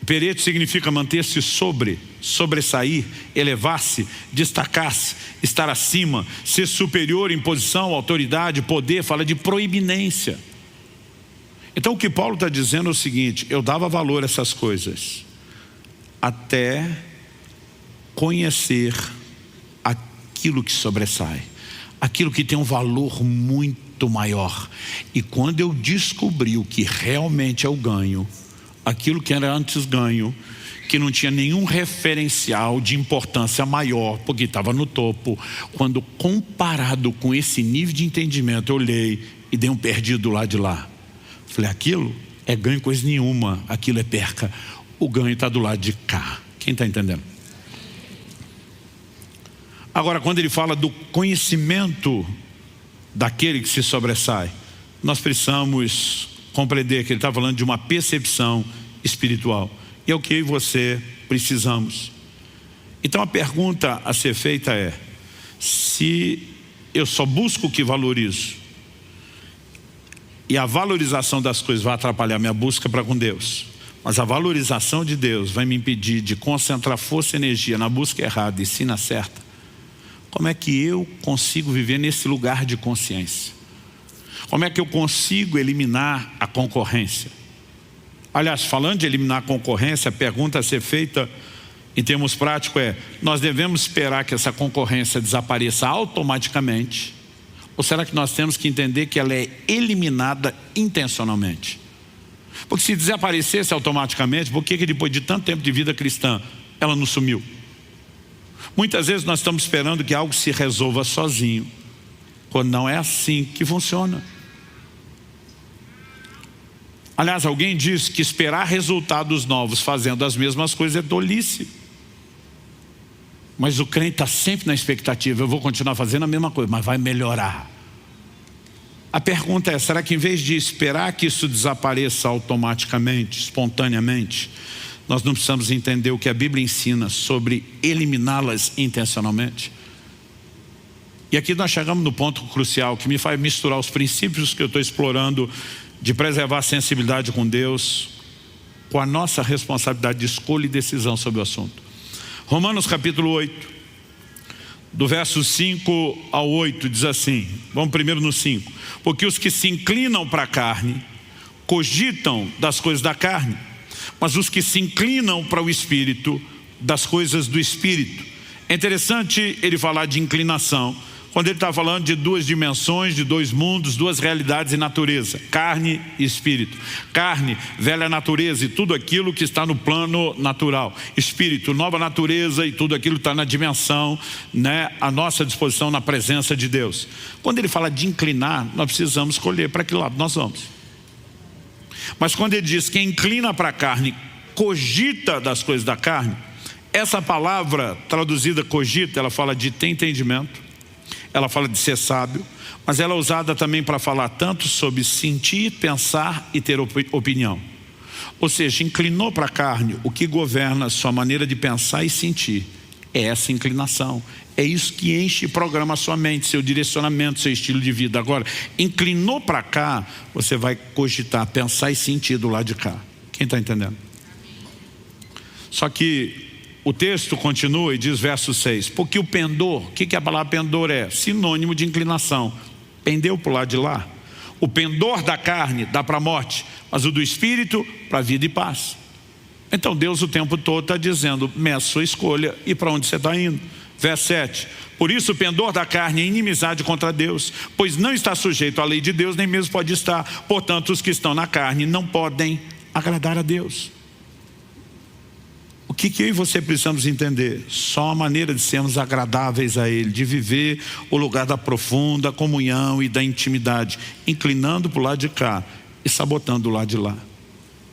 Hiperétio significa manter-se sobre, sobressair, elevar-se, destacar-se, estar acima, ser superior em posição, autoridade, poder. Fala de proeminência. Então o que Paulo está dizendo é o seguinte: eu dava valor a essas coisas até conhecer aquilo que sobressai, aquilo que tem um valor muito maior. E quando eu descobri o que realmente é o ganho, aquilo que era antes ganho, que não tinha nenhum referencial de importância maior, porque estava no topo, quando comparado com esse nível de entendimento, eu olhei e dei um perdido lá de lá. Falei: aquilo é ganho coisa nenhuma, aquilo é perca. O ganho está do lado de cá. Quem está entendendo? Agora, quando ele fala do conhecimento daquele que se sobressai, nós precisamos compreender que ele está falando de uma percepção espiritual. E é o que eu e você precisamos. Então a pergunta a ser feita é: se eu só busco o que valorizo, e a valorização das coisas vai atrapalhar minha busca para com Deus, mas a valorização de Deus vai me impedir de concentrar força e energia na busca errada e sim na certa, como é que eu consigo viver nesse lugar de consciência? Como é que eu consigo eliminar a concorrência? Aliás, falando de eliminar a concorrência, a pergunta a ser feita em termos práticos é: nós devemos esperar que essa concorrência desapareça automaticamente? Ou será que nós temos que entender que ela é eliminada intencionalmente? Porque se desaparecesse automaticamente, por que depois de tanto tempo de vida cristã, ela não sumiu? Muitas vezes nós estamos esperando que algo se resolva sozinho, quando não é assim que funciona. Aliás, alguém diz que esperar resultados novos fazendo as mesmas coisas é tolice. Mas o crente está sempre na expectativa: eu vou continuar fazendo a mesma coisa, mas vai melhorar. A pergunta é: será que em vez de esperar que isso desapareça automaticamente, espontaneamente, nós não precisamos entender o que a Bíblia ensina sobre eliminá-las intencionalmente? E aqui nós chegamos no ponto crucial que me faz misturar os princípios que eu estou explorando de preservar a sensibilidade com Deus com a nossa responsabilidade de escolha e decisão sobre o assunto. Romanos capítulo 8, do verso 5 ao 8, diz assim, vamos primeiro no 5. Porque os que se inclinam para a carne, cogitam das coisas da carne, mas os que se inclinam para o Espírito, das coisas do Espírito. É interessante ele falar de inclinação, quando ele está falando de duas dimensões, de dois mundos, duas realidades e natureza, carne e espírito. Carne, velha natureza e tudo aquilo que está no plano natural. Espírito, nova natureza e tudo aquilo que está na dimensão, à nossa disposição, na presença de Deus. Quando ele fala de inclinar, nós precisamos escolher para que lado nós vamos. Mas quando ele diz que inclina para a carne, cogita das coisas da carne, essa palavra traduzida cogita, ela fala de ter entendimento, ela fala de ser sábio, mas ela é usada também para falar tanto sobre sentir, pensar e ter opinião. Ou seja, inclinou para a carne, o que governa a sua maneira de pensar e sentir é essa inclinação. É isso que enche e programa a sua mente, seu direcionamento, seu estilo de vida. Agora, inclinou para cá, você vai cogitar, pensar e sentir do lado de cá. Quem está entendendo? Só que o texto continua e diz verso 6, porque o pendor, o que a palavra pendor é? Sinônimo de inclinação. Pendeu para o lado de lá. O pendor da carne dá para a morte, mas o do espírito para a vida e paz. Então Deus o tempo todo está dizendo, meça sua escolha e para onde você está indo. Verso 7, por isso o pendor da carne é inimizade contra Deus, pois não está sujeito à lei de Deus, nem mesmo pode estar. Portanto, os que estão na carne não podem agradar a Deus. O que eu e você precisamos entender? Só a maneira de sermos agradáveis a Ele, de viver o lugar da profunda comunhão e da intimidade, inclinando para o lado de cá e sabotando o lado de lá.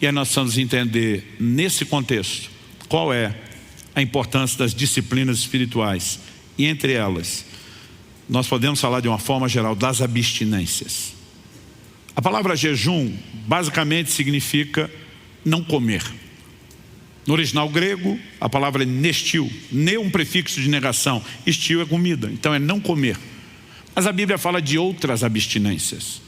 E aí nós precisamos entender, nesse contexto, qual é a importância das disciplinas espirituais. E entre elas, nós podemos falar de uma forma geral das abstinências. A palavra jejum basicamente significa não comer. No original grego, a palavra é nestil. Ne é um prefixo de negação, estil é comida, então é não comer. Mas a Bíblia fala de outras abstinências.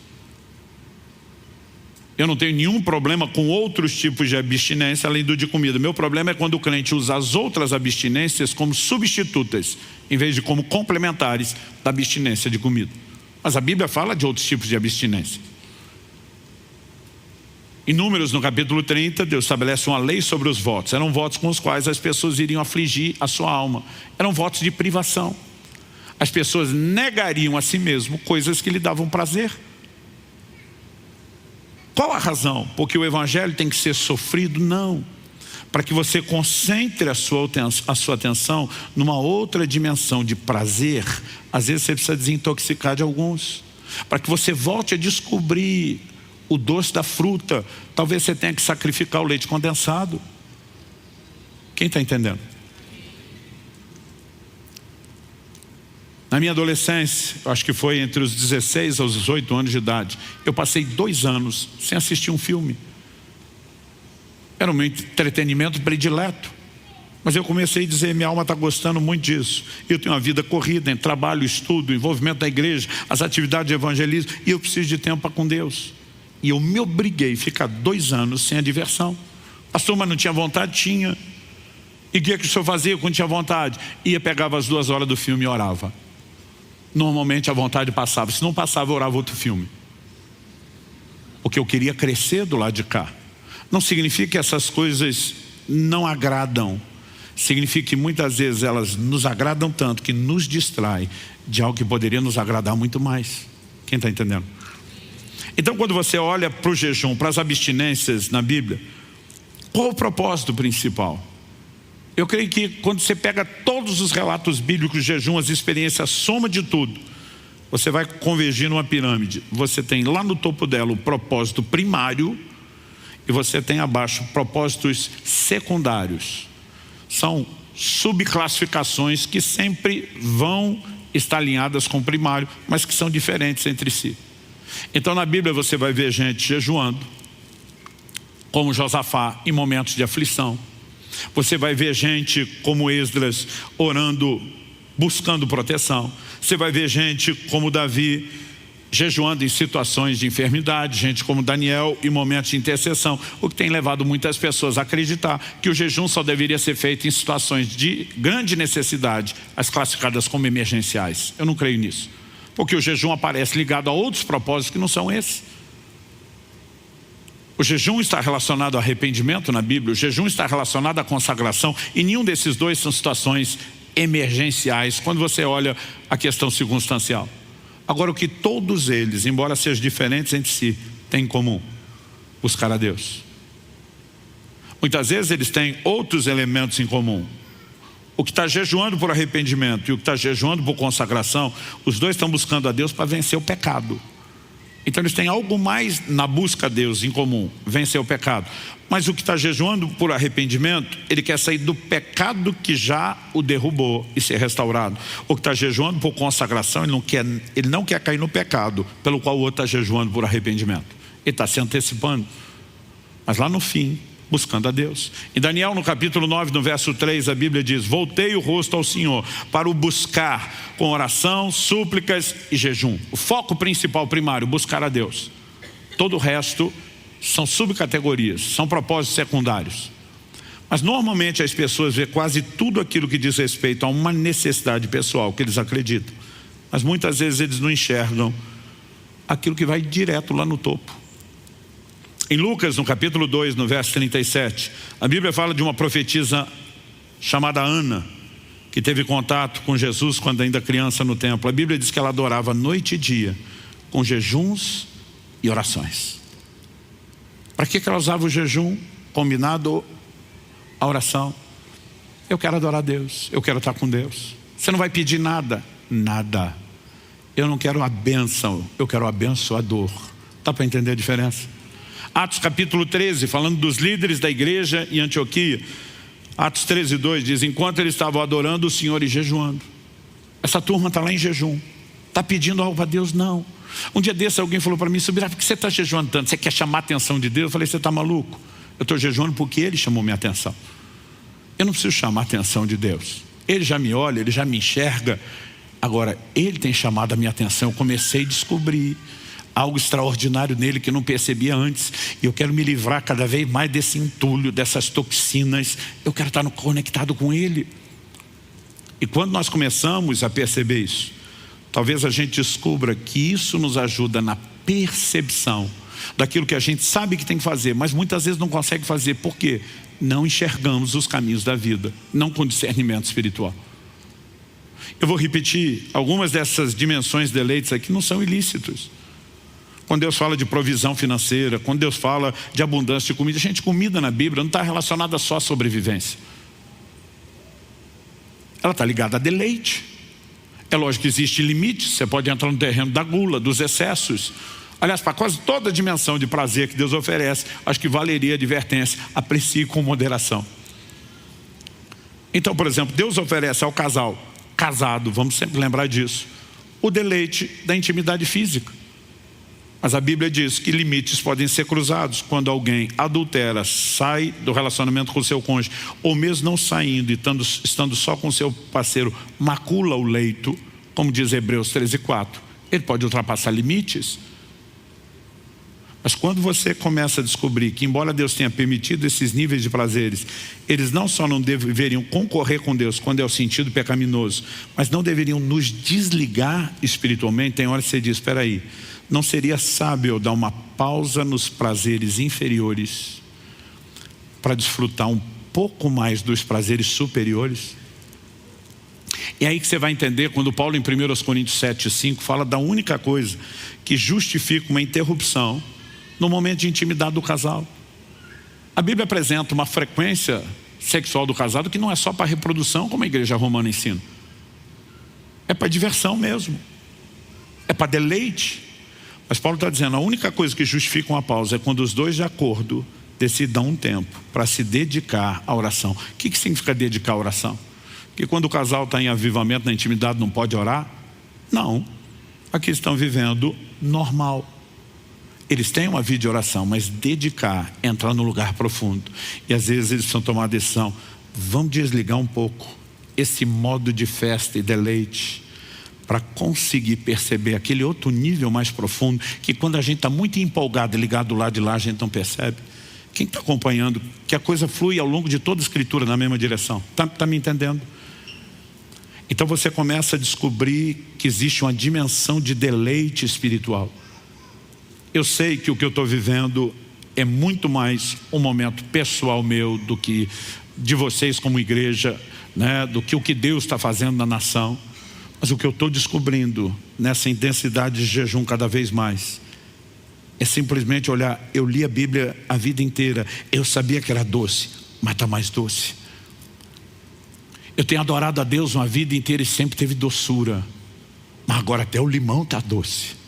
Eu não tenho nenhum problema com outros tipos de abstinência além do de comida. Meu problema é quando o crente usa as outras abstinências como substitutas, em vez de como complementares da abstinência de comida. Mas a Bíblia fala de outros tipos de abstinência. Em Números, no capítulo 30, Deus estabelece uma lei sobre os votos. Eram votos com os quais as pessoas iriam afligir a sua alma. Eram votos de privação. As pessoas negariam a si mesmo coisas que lhe davam prazer. Qual a razão? Porque o evangelho tem que ser sofrido? Não. Para que você concentre a sua atenção numa outra dimensão de prazer, às vezes você precisa desintoxicar de alguns. Para que você volte a descobrir o doce da fruta, talvez você tenha que sacrificar o leite condensado. Quem está entendendo? Na minha adolescência, acho que foi entre os 16 aos 18 anos de idade, eu passei 2 anos sem assistir um filme. Era o meu entretenimento predileto. Mas eu comecei a dizer, minha alma está gostando muito disso. Eu tenho uma vida corrida em trabalho, estudo, envolvimento da igreja, as atividades de evangelismo, e eu preciso de tempo para com Deus. E eu me obriguei a ficar 2 anos sem a diversão. Pastor, mas não tinha vontade? Tinha. E o que o senhor fazia quando tinha vontade? Ia, pegava as 2 horas do filme e orava. Normalmente a vontade passava. Se não passava, eu orava outro filme. Porque eu queria crescer do lado de cá. Não significa que essas coisas não agradam. Significa que muitas vezes elas nos agradam tanto que nos distrai de algo que poderia nos agradar muito mais. Quem está entendendo? Então, quando você olha para o jejum, para as abstinências na Bíblia, qual o propósito principal? Eu creio que quando você pega todos os relatos bíblicos de jejum, as experiências, a soma de tudo, você vai convergir numa pirâmide. Você tem lá no topo dela o propósito primário e você tem abaixo propósitos secundários. São subclassificações que sempre vão estar alinhadas com o primário, mas que são diferentes entre si. Então na Bíblia você vai ver gente jejuando, como Josafá em momentos de aflição. Você vai ver gente como Esdras orando, buscando proteção. Você vai ver gente como Davi jejuando em situações de enfermidade, gente como Daniel em momentos de intercessão, o que tem levado muitas pessoas a acreditar que o jejum só deveria ser feito em situações de grande necessidade, as classificadas como emergenciais. Eu não creio nisso, porque o jejum aparece ligado a outros propósitos que não são esses. O jejum está relacionado ao arrependimento na Bíblia, o jejum está relacionado à consagração, e nenhum desses dois são situações emergenciais, quando você olha a questão circunstancial. Agora, o que todos eles, embora sejam diferentes entre si, têm em comum? Buscar a Deus. Muitas vezes eles têm outros elementos em comum. O que está jejuando por arrependimento e o que está jejuando por consagração, os dois estão buscando a Deus para vencer o pecado. Então eles têm algo mais na busca a Deus em comum, vencer o pecado. Mas o que está jejuando por arrependimento, ele quer sair do pecado que já o derrubou e ser restaurado. O que está jejuando por consagração, ele não quer cair no pecado pelo qual o outro está jejuando por arrependimento. Ele está se antecipando. Mas lá no fim, buscando a Deus. Em Daniel, no capítulo 9, no verso 3, a Bíblia diz: voltei o rosto ao Senhor para o buscar com oração, súplicas e jejum. O foco principal, primário, buscar a Deus. Todo o resto são subcategorias, são propósitos secundários. Mas normalmente as pessoas veem quase tudo aquilo que diz respeito a uma necessidade pessoal que eles acreditam. Mas muitas vezes eles não enxergam aquilo que vai direto lá no topo. Em Lucas, no capítulo 2, no verso 37, a Bíblia fala de uma profetisa chamada Ana, que teve contato com Jesus quando ainda criança no templo. A Bíblia diz que ela adorava noite e dia, com jejuns e orações. Para que ela usava o jejum combinado à oração? Eu quero adorar a Deus, eu quero estar com Deus. Você não vai pedir nada? Nada. Eu não quero a bênção, eu quero o abençoador. Dá para entender a diferença? Atos capítulo 13, falando dos líderes da igreja em Antioquia. Atos 13, 2 diz: enquanto eles estavam adorando o Senhor e jejuando. Essa turma está lá em jejum. Está pedindo algo a Deus? Não. Um dia desse alguém falou para mim: Subirá, por que você está jejuando tanto? Você quer chamar a atenção de Deus? Eu falei: você está maluco? Eu estou jejuando porque Ele chamou minha atenção. Eu não preciso chamar a atenção de Deus. Ele já me olha, Ele já me enxerga. Agora, Ele tem chamado a minha atenção. Eu comecei a descobrir algo extraordinário nele que eu não percebia antes. E eu quero me livrar cada vez mais desse entulho, dessas toxinas. Eu quero estar conectado com Ele. E quando nós começamos a perceber isso, talvez a gente descubra que isso nos ajuda na percepção daquilo que a gente sabe que tem que fazer, mas muitas vezes não consegue fazer. Por quê? Não enxergamos os caminhos da vida, não com discernimento espiritual. Eu vou repetir, algumas dessas dimensões de deleites aqui não são ilícitos. Quando Deus fala de provisão financeira, quando Deus fala de abundância de comida, gente, comida na Bíblia não está relacionada só à sobrevivência. Ela está ligada a deleite. É lógico que existe limite, você pode entrar no terreno da gula, dos excessos. Aliás, para quase toda a dimensão de prazer que Deus oferece, acho que valeria a advertência: aprecie com moderação. Então, por exemplo, Deus oferece ao casal casado, vamos sempre lembrar disso, o deleite da intimidade física. Mas a Bíblia diz que limites podem ser cruzados quando alguém adultera, sai do relacionamento com o seu cônjuge, ou mesmo não saindo e estando só com o seu parceiro, macula o leito, como diz Hebreus 13:4. Ele pode ultrapassar limites. Mas quando você começa a descobrir que, embora Deus tenha permitido esses níveis de prazeres, eles não só não deveriam concorrer com Deus quando é o sentido pecaminoso, mas não deveriam nos desligar espiritualmente, tem hora que você diz, espera aí, não seria sábio dar uma pausa nos prazeres inferiores para desfrutar um pouco mais dos prazeres superiores? É aí que você vai entender quando Paulo em 1 Coríntios 7:5 fala da única coisa que justifica uma interrupção no momento de intimidade do casal. A Bíblia apresenta uma frequência sexual do casado que não é só para reprodução, como a igreja romana ensina. É para diversão mesmo. É para deleite. Mas Paulo está dizendo, a única coisa que justifica uma pausa é quando os dois de acordo decidam um tempo para se dedicar à oração. O que significa dedicar à oração? Que quando o casal está em avivamento, na intimidade, não pode orar? Não. Aqui estão vivendo normal. Eles têm uma vida de oração, mas dedicar, entrar no lugar profundo. E às vezes eles precisam tomar a decisão, vamos desligar um pouco esse modo de festa e deleite, para conseguir perceber aquele outro nível mais profundo, que quando a gente está muito empolgado e ligado do lado de lá, a gente não percebe. Quem está acompanhando, que a coisa flui ao longo de toda a escritura na mesma direção. Está me entendendo? Então você começa a descobrir que existe uma dimensão de deleite espiritual. Eu sei que o que eu estou vivendo é muito mais um momento pessoal meu do que de vocês como igreja, né? Do que o que Deus está fazendo na nação. Mas o que eu estou descobrindo nessa intensidade de jejum cada vez mais é simplesmente olhar, eu li a Bíblia a vida inteira, eu sabia que era doce, mas está mais doce. Eu tenho adorado a Deus uma vida inteira e sempre teve doçura, mas agora até o limão está doce.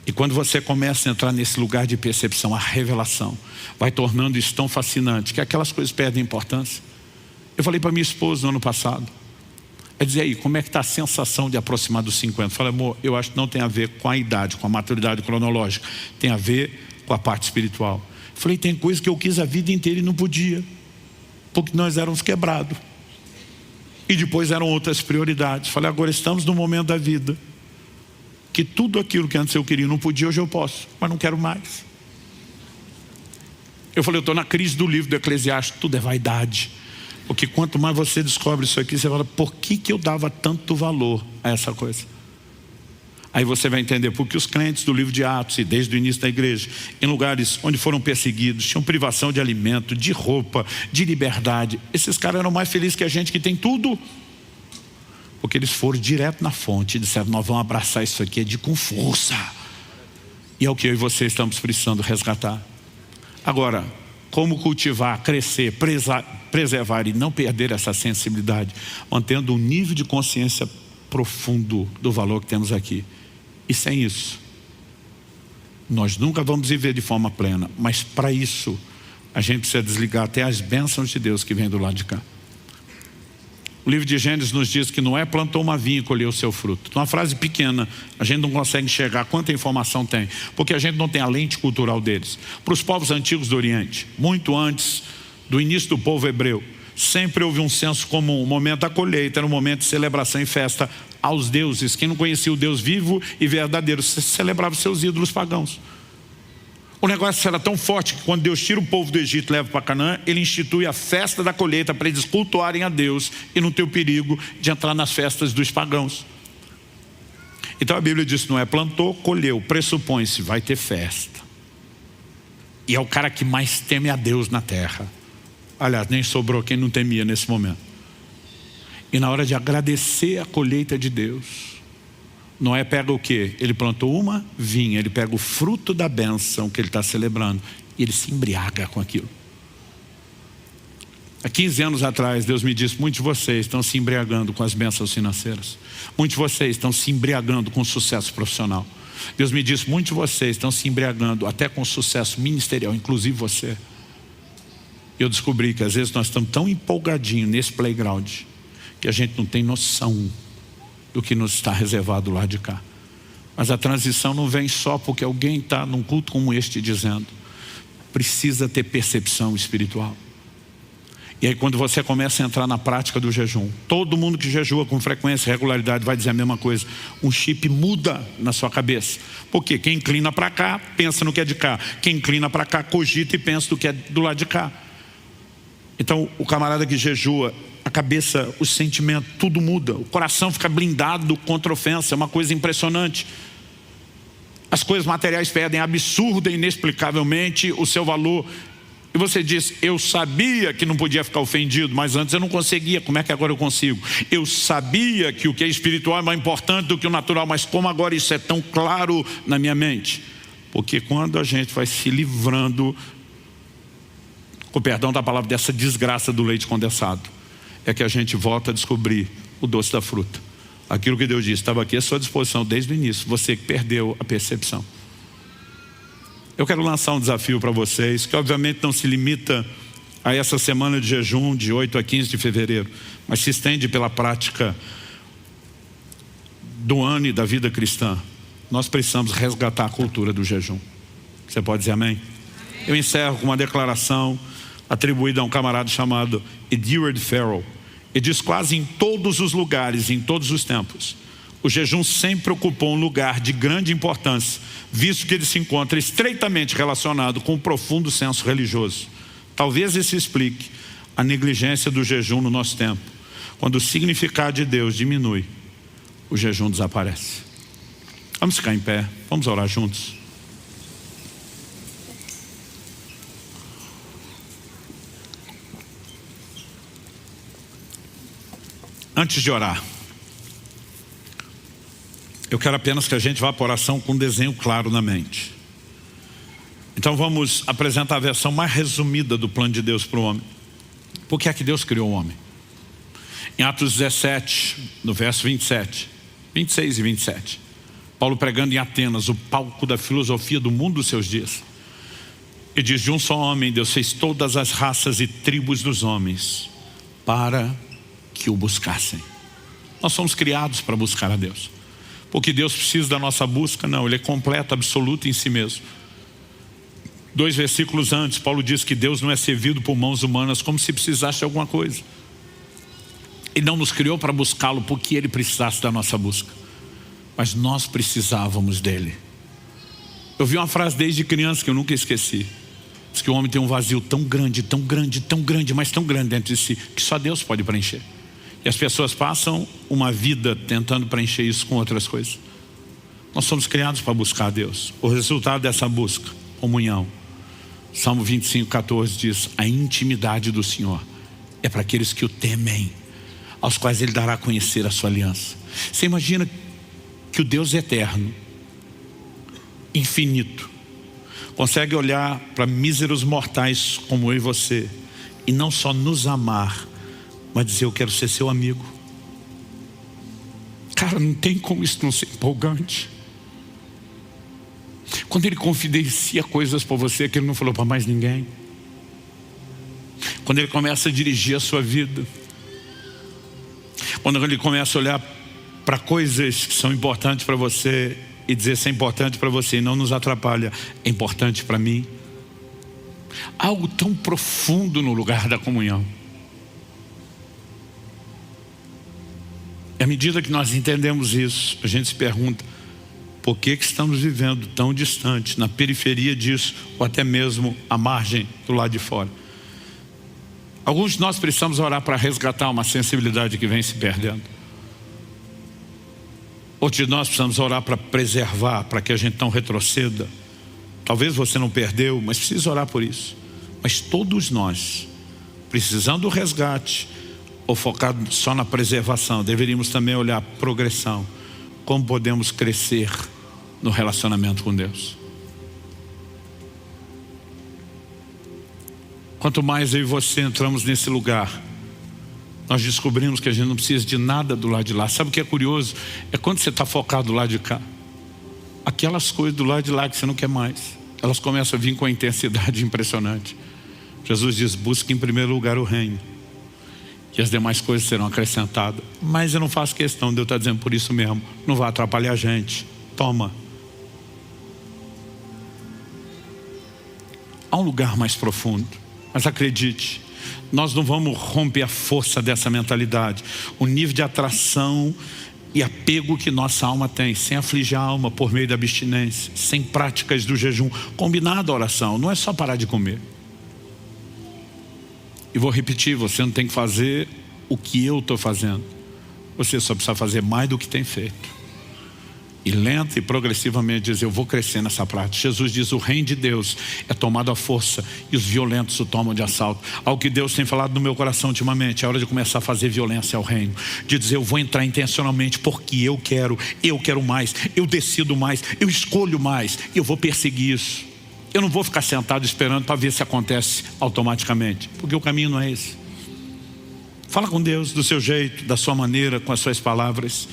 E quando você começa a entrar nesse lugar de percepção, a revelação vai tornando isso tão fascinante que aquelas coisas perdem importância. Eu falei para minha esposa no ano passado, é dizer aí, como é que está a sensação de aproximar dos 50? Eu falei, amor, eu acho que não tem a ver com a idade, com a maturidade cronológica, tem a ver com a parte espiritual. Eu falei, tem coisa que eu quis a vida inteira e não podia, porque nós éramos quebrados. E depois eram outras prioridades. Eu falei, agora estamos no momento da vida que tudo aquilo que antes eu queria não podia, hoje eu posso, mas não quero mais. Eu falei, eu estou na crise do livro do Eclesiastes, tudo é vaidade. Porque quanto mais você descobre isso aqui, você fala, por que eu dava tanto valor a essa coisa? Aí você vai entender porque os crentes do livro de Atos e desde o início da igreja, em lugares onde foram perseguidos, tinham privação de alimento, de roupa, de liberdade. Esses caras eram mais felizes que a gente que tem tudo. Porque eles foram direto na fonte e disseram, nós vamos abraçar isso aqui com força. E é o que eu e você estamos precisando resgatar. Agora, como cultivar, crescer, preservar e não perder essa sensibilidade, mantendo um nível de consciência profundo do valor que temos aqui. E sem isso, nós nunca vamos viver de forma plena, mas para isso, a gente precisa desligar até as bênçãos de Deus que vem do lado de cá. O livro de Gênesis nos diz que Noé plantou uma vinha e colheu o seu fruto. Uma frase pequena, a gente não consegue enxergar quanta informação tem, porque a gente não tem a lente cultural deles. Para os povos antigos do Oriente, muito antes do início do povo hebreu, sempre houve um senso comum. O momento da colheita era um momento de celebração e festa aos deuses. Quem não conhecia o Deus vivo e verdadeiro celebrava os seus ídolos pagãos. O negócio era tão forte que quando Deus tira o povo do Egito e leva para Canaã, ele institui a festa da colheita para eles cultuarem a Deus e não ter o perigo de entrar nas festas dos pagãos. Então a Bíblia diz, Noé plantou, colheu, pressupõe-se, vai ter festa. E é o cara que mais teme a Deus na terra. Aliás, nem sobrou quem não temia nesse momento. E na hora de agradecer a colheita de Deus, Noé pega o quê? Ele plantou uma vinha, ele pega o fruto da bênção que ele está celebrando e ele se embriaga com aquilo. Há 15 anos atrás, Deus me disse, muitos de vocês estão se embriagando com as bênçãos financeiras. Muitos de vocês estão se embriagando com o sucesso profissional. Deus me disse, muitos de vocês estão se embriagando até com o sucesso ministerial, inclusive você. Eu descobri que às vezes nós estamos tão empolgadinhos nesse playground que a gente não tem noção do que nos está reservado lá de cá. Mas a transição não vem só porque alguém está num culto como este dizendo. Precisa ter percepção espiritual. E aí quando você começa a entrar na prática do jejum, todo mundo que jejua com frequência e regularidade vai dizer a mesma coisa. Um chip muda na sua cabeça. Porque quem inclina para cá, pensa no que é de cá. Quem inclina para cá, cogita e pensa no que é do lado de cá. Então o camarada que jejua, a cabeça, o sentimento, tudo muda. O coração fica blindado contra a ofensa, é uma coisa impressionante. As coisas materiais perdem absurda e inexplicavelmente o seu valor. E você diz, eu sabia que não podia ficar ofendido, mas antes eu não conseguia, como é que agora eu consigo? Eu sabia que o que é espiritual é mais importante do que o natural, mas como agora isso é tão claro na minha mente? Porque quando a gente vai se livrando, com perdão da palavra, dessa desgraça do leite condensado, é que a gente volta a descobrir o doce da fruta. Aquilo que Deus disse, estava aqui à sua disposição desde o início, você que perdeu a percepção. Eu quero lançar um desafio para vocês, que obviamente não se limita a essa semana de jejum de 8 a 15 de fevereiro, mas se estende pela prática do ano e da vida cristã. Nós precisamos resgatar a cultura do jejum. Você pode dizer amém? Eu encerro com uma declaração atribuída a um camarada chamado Edward Farrell. Ele diz, quase em todos os lugares, em todos os tempos, o jejum sempre ocupou um lugar de grande importância, visto que ele se encontra estreitamente relacionado com um profundo senso religioso. Talvez isso explique a negligência do jejum no nosso tempo. Quando o significado de Deus diminui, o jejum desaparece. Vamos ficar em pé, vamos orar juntos. Antes de orar, eu quero apenas que a gente vá para a oração com um desenho claro na mente. Então vamos apresentar a versão mais resumida do plano de Deus para o homem. Por que é que Deus criou o homem? Em Atos 17, no verso 27, 26 e 27, Paulo pregando em Atenas, o palco da filosofia do mundo dos seus dias. Ele diz, de um só homem Deus fez todas as raças e tribos dos homens para que o buscassem. Nós somos criados para buscar a Deus. Porque Deus precisa da nossa busca? Não, Ele é completo, absoluto em si mesmo. 2 versículos antes, Paulo diz que Deus não é servido por mãos humanas como se precisasse de alguma coisa. Ele não nos criou para buscá-lo porque Ele precisasse da nossa busca. Mas nós precisávamos dEle. Eu vi uma frase desde criança que eu nunca esqueci. Diz que o homem tem um vazio tão grande, tão grande, tão grande, mas tão grande dentro de si, que só Deus pode preencher. E as pessoas passam uma vida tentando preencher isso com outras coisas. Nós somos criados para buscar a Deus. O resultado dessa busca, comunhão. Salmo 25, 14 diz, a intimidade do Senhor é para aqueles que o temem, aos quais Ele dará a conhecer a sua aliança. Você imagina que o Deus eterno, infinito, consegue olhar para míseros mortais como eu e você, e não só nos amar, mas dizer, eu quero ser seu amigo. Cara, não tem como isso não ser empolgante. Quando Ele confidencia coisas para você que Ele não falou para mais ninguém. Quando Ele começa a dirigir a sua vida. Quando Ele começa a olhar para coisas que são importantes para você e dizer, isso é importante para você e não nos atrapalha, é importante para mim. Algo tão profundo no lugar da comunhão. E à medida que nós entendemos isso, a gente se pergunta, por que estamos vivendo tão distante, na periferia disso, ou até mesmo à margem do lado de fora? Alguns de nós precisamos orar para resgatar uma sensibilidade que vem se perdendo. Outros de nós precisamos orar para preservar, para que a gente não retroceda. Talvez você não perdeu, mas precisa orar por isso. Mas todos nós, precisando do resgate, ou focado só na preservação, deveríamos também olhar a progressão. Como podemos crescer no relacionamento com Deus. Quanto mais eu e você entramos nesse lugar, nós descobrimos que a gente não precisa de nada do lado de lá. Sabe o que é curioso? É quando você está focado do lado de cá. Aquelas coisas do lado de lá que você não quer mais, elas começam a vir com uma intensidade impressionante. Jesus diz, busque em primeiro lugar o reino. E as demais coisas serão acrescentadas. Mas eu não faço questão de eu estar dizendo por isso mesmo. Não vai atrapalhar a gente. toma. Há um lugar mais profundo, mas acredite, nós não vamos romper a força dessa mentalidade, o nível de atração e apego que nossa alma tem, sem afligir a alma por meio da abstinência, sem práticas do jejum, combinado a oração, não é só parar de comer. E vou repetir, você não tem que fazer o que eu estou fazendo, você só precisa fazer mais do que tem feito. E lenta e progressivamente diz, eu vou crescer nessa prática. Jesus diz, o reino de Deus é tomado à força e os violentos o tomam de assalto. Algo que Deus tem falado no meu coração ultimamente, é hora de começar a fazer violência ao reino. De dizer, eu vou entrar intencionalmente porque eu quero mais, eu decido mais, eu escolho mais, eu vou perseguir isso. Eu não vou ficar sentado esperando para ver se acontece automaticamente, porque o caminho não é esse. Fala com Deus do seu jeito, da sua maneira, com as suas palavras.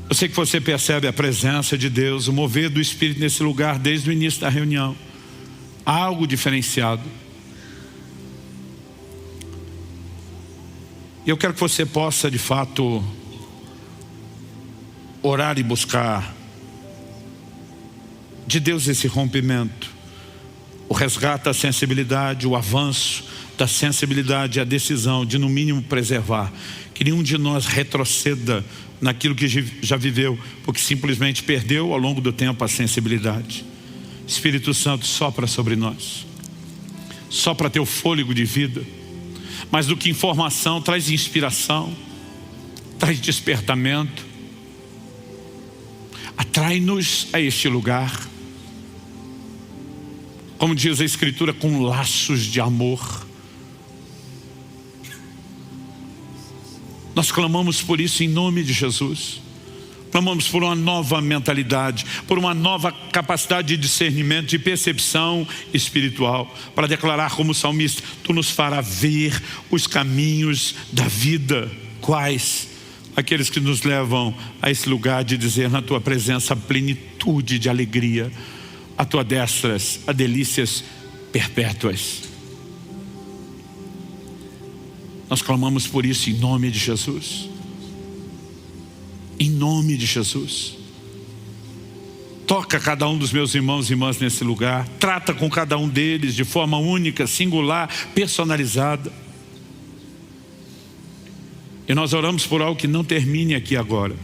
Eu sei que você percebe a presença de Deus, o mover do Espírito nesse lugar desde o início da reunião. Há algo diferenciado. E eu quero que você possa de fato orar e buscar de Deus esse rompimento, o resgate da sensibilidade, o avanço da sensibilidade e a decisão de no mínimo preservar, que nenhum de nós retroceda naquilo que já viveu, porque simplesmente perdeu ao longo do tempo a sensibilidade. Espírito Santo, sopra sobre nós, sopra teu fôlego de vida, mais do que informação, traz inspiração, traz despertamento, atrai-nos a este lugar, como diz a Escritura, com laços de amor. Nós clamamos por isso em nome de Jesus. Clamamos por uma nova mentalidade, por uma nova capacidade de discernimento, de percepção espiritual, para declarar como salmista, tu nos farás ver os caminhos da vida. Quais? Aqueles que nos levam a esse lugar de dizer na tua presença a plenitude de alegria, a tua destras, a delícias perpétuas. Nós clamamos por isso em nome de Jesus. Em nome de Jesus. Toca cada um dos meus irmãos e irmãs nesse lugar. Trata com cada um deles de forma única, singular, personalizada. E nós oramos por algo que não termine aqui agora.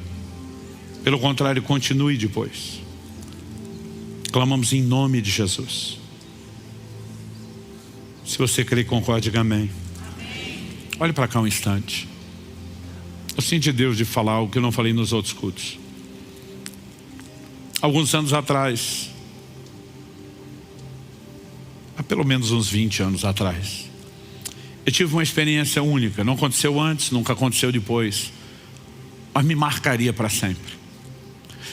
Pelo contrário, continue depois. Clamamos em nome de Jesus. Se você crê, concorde, diga amém. Olhe para cá um instante. Eu sinto Deus de falar algo que eu não falei nos outros cultos. Alguns anos atrás, há pelo menos uns 20 anos atrás, eu tive uma experiência única. Não aconteceu antes, nunca aconteceu depois, mas me marcaria para sempre.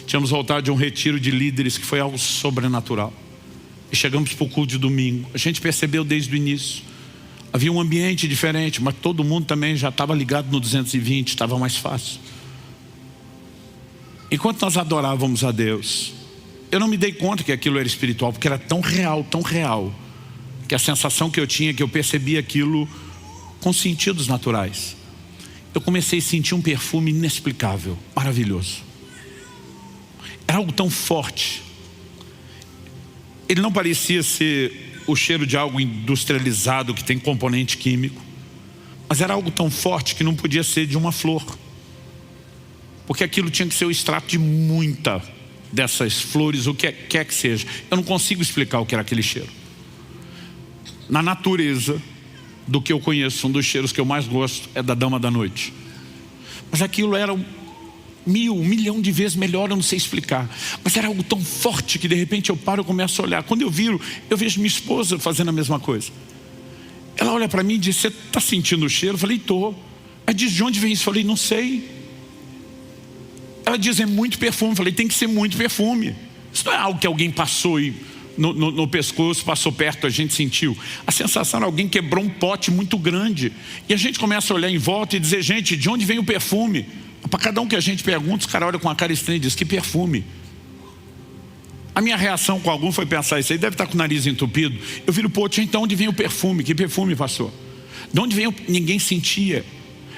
Tínhamos voltado de um retiro de líderes que foi algo sobrenatural. E chegamos para o culto de domingo. A gente percebeu desde o início. Havia um ambiente diferente, mas todo mundo também já estava ligado no 220, estava mais fácil. Enquanto nós adorávamos a Deus, eu não me dei conta que aquilo era espiritual, porque era tão real, que a sensação que eu tinha, que eu percebia aquilo com sentidos naturais. Eu comecei a sentir um perfume inexplicável, maravilhoso. Era algo tão forte. Ele não parecia ser o cheiro de algo industrializado que tem componente químico, mas era algo tão forte que não podia ser de uma flor, porque aquilo tinha que ser o extrato de muita dessas flores, o que quer que seja. Eu não consigo explicar o que era aquele cheiro. Na natureza do que eu conheço, um dos cheiros que eu mais gosto é da dama da noite, mas aquilo era um milhão de vezes melhor, eu não sei explicar, mas era algo tão forte que de repente eu paro e começo a olhar. Quando eu viro, eu vejo minha esposa fazendo a mesma coisa. Ela olha para mim e diz, você está sentindo o cheiro? Eu falei, estou. Ela diz, de onde vem isso? Eu falei, não sei. Ela diz, é muito perfume. Eu falei, tem que ser muito perfume. Isso não é algo que alguém passou e no pescoço, passou perto, a gente sentiu. A sensação era alguém quebrou um pote muito grande. E a gente começa a olhar em volta e dizer, gente, de onde vem o perfume? Para cada um que a gente pergunta, os caras olham com a cara estranha e dizem, que perfume? A minha reação com algum foi pensar, isso aí deve estar com o nariz entupido. Eu viro, pô, então onde vem o perfume? Que perfume, pastor? De onde vem? Ninguém sentia.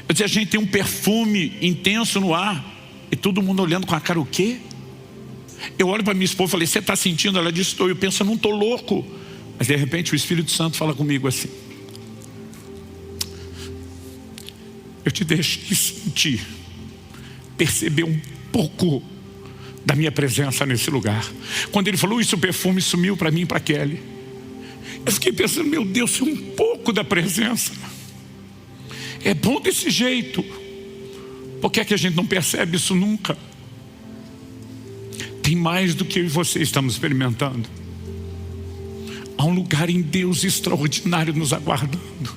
Eu dizia, a gente tem um perfume intenso no ar. E todo mundo olhando com a cara, o quê? Eu olho para minha esposa e falei, você está sentindo? Ela disse, estou. Eu penso, eu não estou louco. Mas de repente o Espírito Santo fala comigo assim, eu te deixei sentir, perceber um pouco da minha presença nesse lugar. Quando ele falou isso, o perfume sumiu para mim e para Kelly. Eu fiquei pensando, meu Deus, um pouco da presença. É bom desse jeito. Por que é que a gente não percebe isso nunca? Tem mais do que eu e você estamos experimentando. Há um lugar em Deus extraordinário nos aguardando.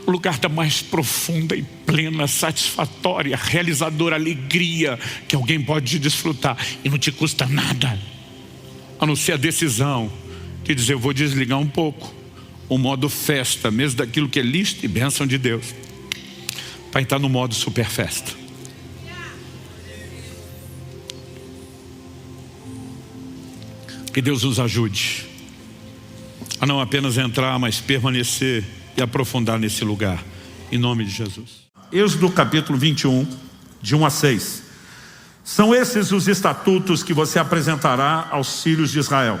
O lugar da mais profunda e plena, satisfatória, realizadora alegria que alguém pode desfrutar. E não te custa nada, a não ser a decisão de dizer, eu vou desligar um pouco o modo festa, mesmo daquilo que é lista e bênção de Deus, para entrar no modo super festa. Que Deus nos ajude a não apenas entrar, mas permanecer e aprofundar nesse lugar, em nome de Jesus. Êxodo capítulo 21, de 1 a 6. São esses os estatutos que você apresentará aos filhos de Israel.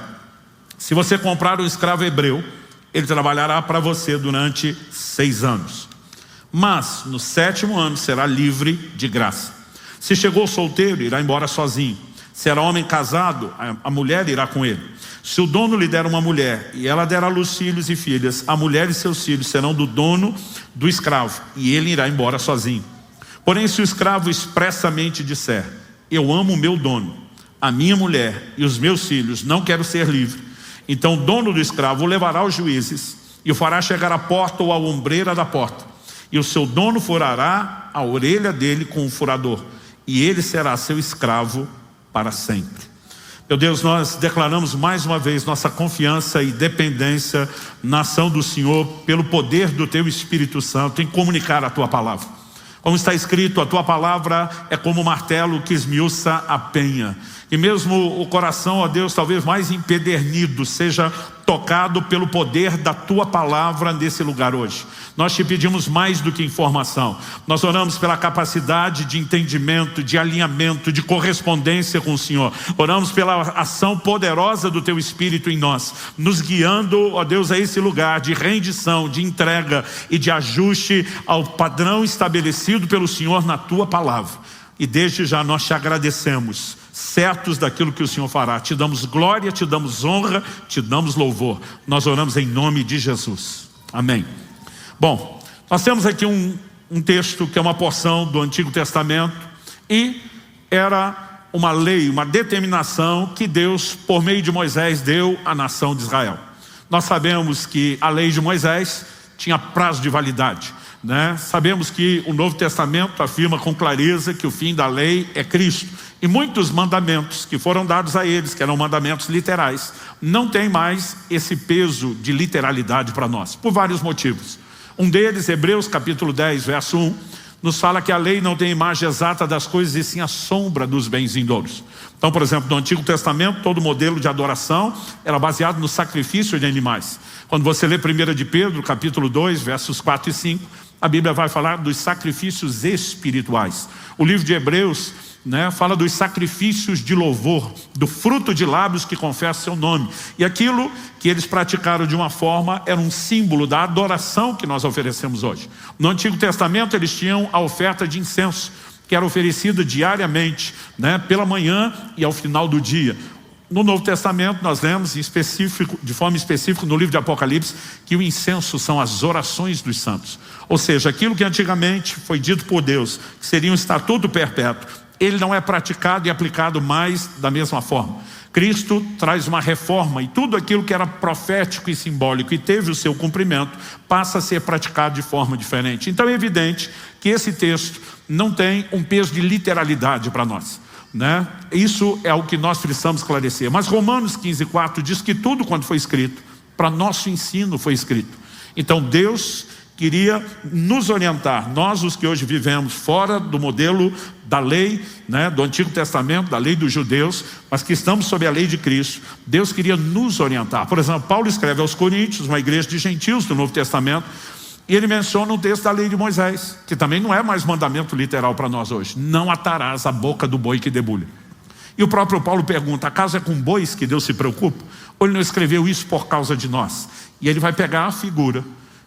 Se você comprar um escravo hebreu, ele trabalhará para você durante 6 anos. Mas no 7º ano será livre de graça. Se chegou solteiro, irá embora sozinho. Se era homem casado, a mulher irá com ele. Se o dono lhe der uma mulher e ela der à luz filhos e filhas, a mulher e seus filhos serão do dono do escravo e ele irá embora sozinho. Porém, se o escravo expressamente disser, eu amo o meu dono, a minha mulher e os meus filhos, não quero ser livre, então o dono do escravo o levará aos juízes e o fará chegar à porta ou à ombreira da porta. E o seu dono furará a orelha dele com um furador e ele será seu escravo para sempre. Meu Deus, nós declaramos mais uma vez nossa confiança e dependência na ação do Senhor pelo poder do Teu Espírito Santo em comunicar a Tua palavra. Como está escrito, a Tua palavra é como um martelo que esmiuça a penha. E mesmo o coração, ó Deus, talvez mais empedernido, seja tocado pelo poder da Tua palavra nesse lugar hoje. Nós te pedimos mais do que informação. Nós oramos pela capacidade de entendimento, de alinhamento, de correspondência com o Senhor. Oramos pela ação poderosa do Teu Espírito em nós, nos guiando, ó Deus, a esse lugar de rendição, de entrega e de ajuste ao padrão estabelecido pelo Senhor na Tua palavra. E desde já nós te agradecemos, certos daquilo que o Senhor fará. Te damos glória, te damos honra, te damos louvor. Nós oramos em nome de Jesus. Amém. Bom, nós temos aqui um texto que é uma porção do Antigo Testamento e era uma lei, uma determinação que Deus, por meio de Moisés, deu à nação de Israel. Nós sabemos que a lei de Moisés tinha prazo de validade, né? Sabemos que o Novo Testamento afirma com clareza que o fim da lei é Cristo. E muitos mandamentos que foram dados a eles, que eram mandamentos literais, não tem mais esse peso de literalidade para nós, por vários motivos. Um deles, Hebreus capítulo 10, verso 1, nos fala que a lei não tem imagem exata das coisas e sim a sombra dos bens vindouros. Então, por exemplo, no Antigo Testamento, todo modelo de adoração era baseado no sacrifício de animais. Quando você lê 1 de Pedro, capítulo 2, versos 4 e 5, a Bíblia vai falar dos sacrifícios espirituais. O livro de Hebreus, né, fala dos sacrifícios de louvor, do fruto de lábios que confessa seu nome. E aquilo que eles praticaram de uma forma era um símbolo da adoração que nós oferecemos hoje. No Antigo Testamento eles tinham a oferta de incenso, que era oferecida diariamente, né, pela manhã e ao final do dia. No Novo Testamento nós lemos em específico, de forma específica no livro de Apocalipse, que o incenso são as orações dos santos. Ou seja, aquilo que antigamente foi dito por Deus, que seria um estatuto perpétuo, ele não é praticado e aplicado mais da mesma forma. Cristo traz uma reforma e tudo aquilo que era profético e simbólico e teve o seu cumprimento, passa a ser praticado de forma diferente. Então é evidente que esse texto não tem um peso de literalidade para nós, né? Isso é o que nós precisamos esclarecer. Mas Romanos 15:4 diz que tudo quanto foi escrito, para nosso ensino foi escrito. Então Deus queria nos orientar, nós os que hoje vivemos fora do modelo da lei, né, do Antigo Testamento, da lei dos judeus, mas que estamos sob a lei de Cristo. Deus queria nos orientar. Por exemplo, Paulo escreve aos Coríntios, uma igreja de gentios do Novo Testamento, e ele menciona um texto da lei de Moisés, que também não é mais mandamento literal para nós hoje. Não atarás a boca do boi que debulha. E o próprio Paulo pergunta, acaso é com bois que Deus se preocupa? Ou ele não escreveu isso por causa de nós? E ele vai pegar a figura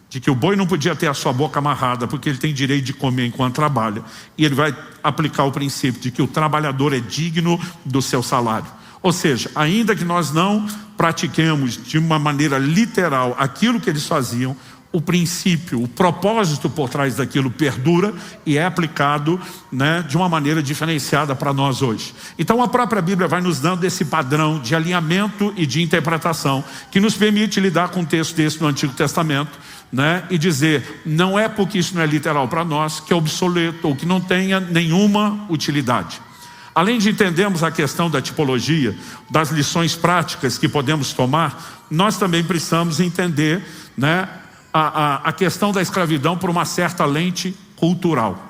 de que o boi não podia ter a sua boca amarrada, porque ele tem direito de comer enquanto trabalha. E ele vai aplicar o princípio de que o trabalhador é digno do seu salário. Ou seja, ainda que nós não pratiquemos de uma maneira literal aquilo que eles faziam, o princípio, o propósito por trás daquilo perdura e é aplicado, né, de uma maneira diferenciada para nós hoje. Então a própria Bíblia vai nos dando esse padrão de alinhamento e de interpretação que nos permite lidar com um texto desse no Antigo Testamento, né, e dizer, não é porque isso não é literal para nós que é obsoleto ou que não tenha nenhuma utilidade. Além de entendermos a questão da tipologia, das lições práticas que podemos tomar, nós também precisamos entender, né, a questão da escravidão por uma certa lente cultural.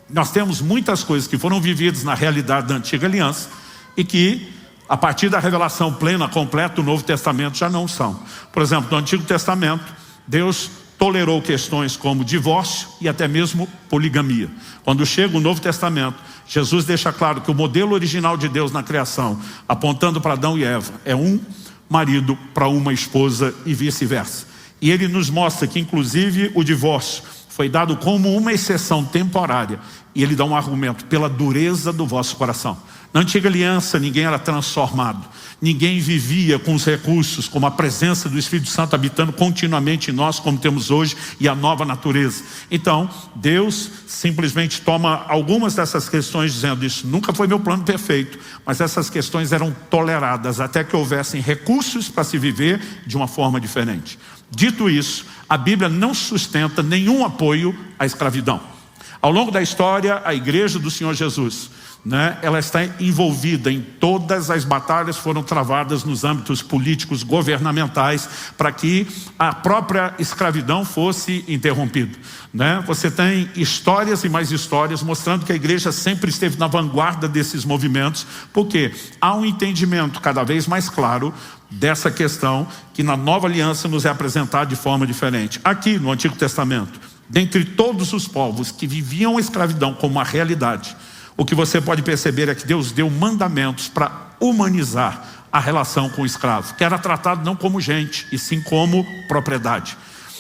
Nós temos muitas coisas que foram vividas na realidade da Antiga Aliança e que, a partir da revelação plena, completa do Novo Testamento, já não são. Por exemplo, no Antigo Testamento, Deus tolerou questões como divórcio e até mesmo poligamia. Quando chega o Novo Testamento, Jesus deixa claro que o modelo original de Deus na criação, apontando para Adão e Eva, é um marido para uma esposa e vice-versa. E ele nos mostra que inclusive o divórcio foi dado como uma exceção temporária. E ele dá um argumento, pela dureza do vosso coração. Na Antiga Aliança ninguém era transformado. Ninguém vivia com os recursos, como a presença do Espírito Santo habitando continuamente em nós, como temos hoje, e a nova natureza. Então, Deus simplesmente toma algumas dessas questões, dizendo, isso nunca foi meu plano perfeito, mas essas questões eram toleradas, até que houvessem recursos para se viver de uma forma diferente. Dito isso, a Bíblia não sustenta nenhum apoio à escravidão. Ao longo da história, a igreja do Senhor Jesus, né, ela está envolvida em todas as batalhas que foram travadas nos âmbitos políticos, governamentais, para que a própria escravidão fosse interrompida, né? Você tem histórias e mais histórias mostrando que a igreja sempre esteve na vanguarda desses movimentos, porque há um entendimento cada vez mais claro dessa questão que na nova aliança nos é apresentada de forma diferente. Aqui no Antigo Testamento, dentre todos os povos que viviam a escravidão como uma realidade, o que você pode perceber é que Deus deu mandamentos para humanizar a relação com o escravo, que era tratado não como gente, e sim como propriedade.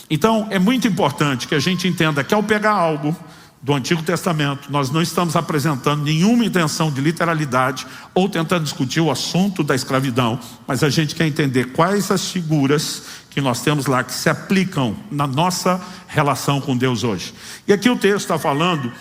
Então é muito importante que a gente entenda que ao pegar algo do Antigo Testamento, nós não estamos apresentando nenhuma intenção de literalidade ou tentando discutir o assunto da escravidão, mas a gente quer entender quais as figuras que nós temos lá que se aplicam na nossa relação com Deus hoje. E aqui o texto está falando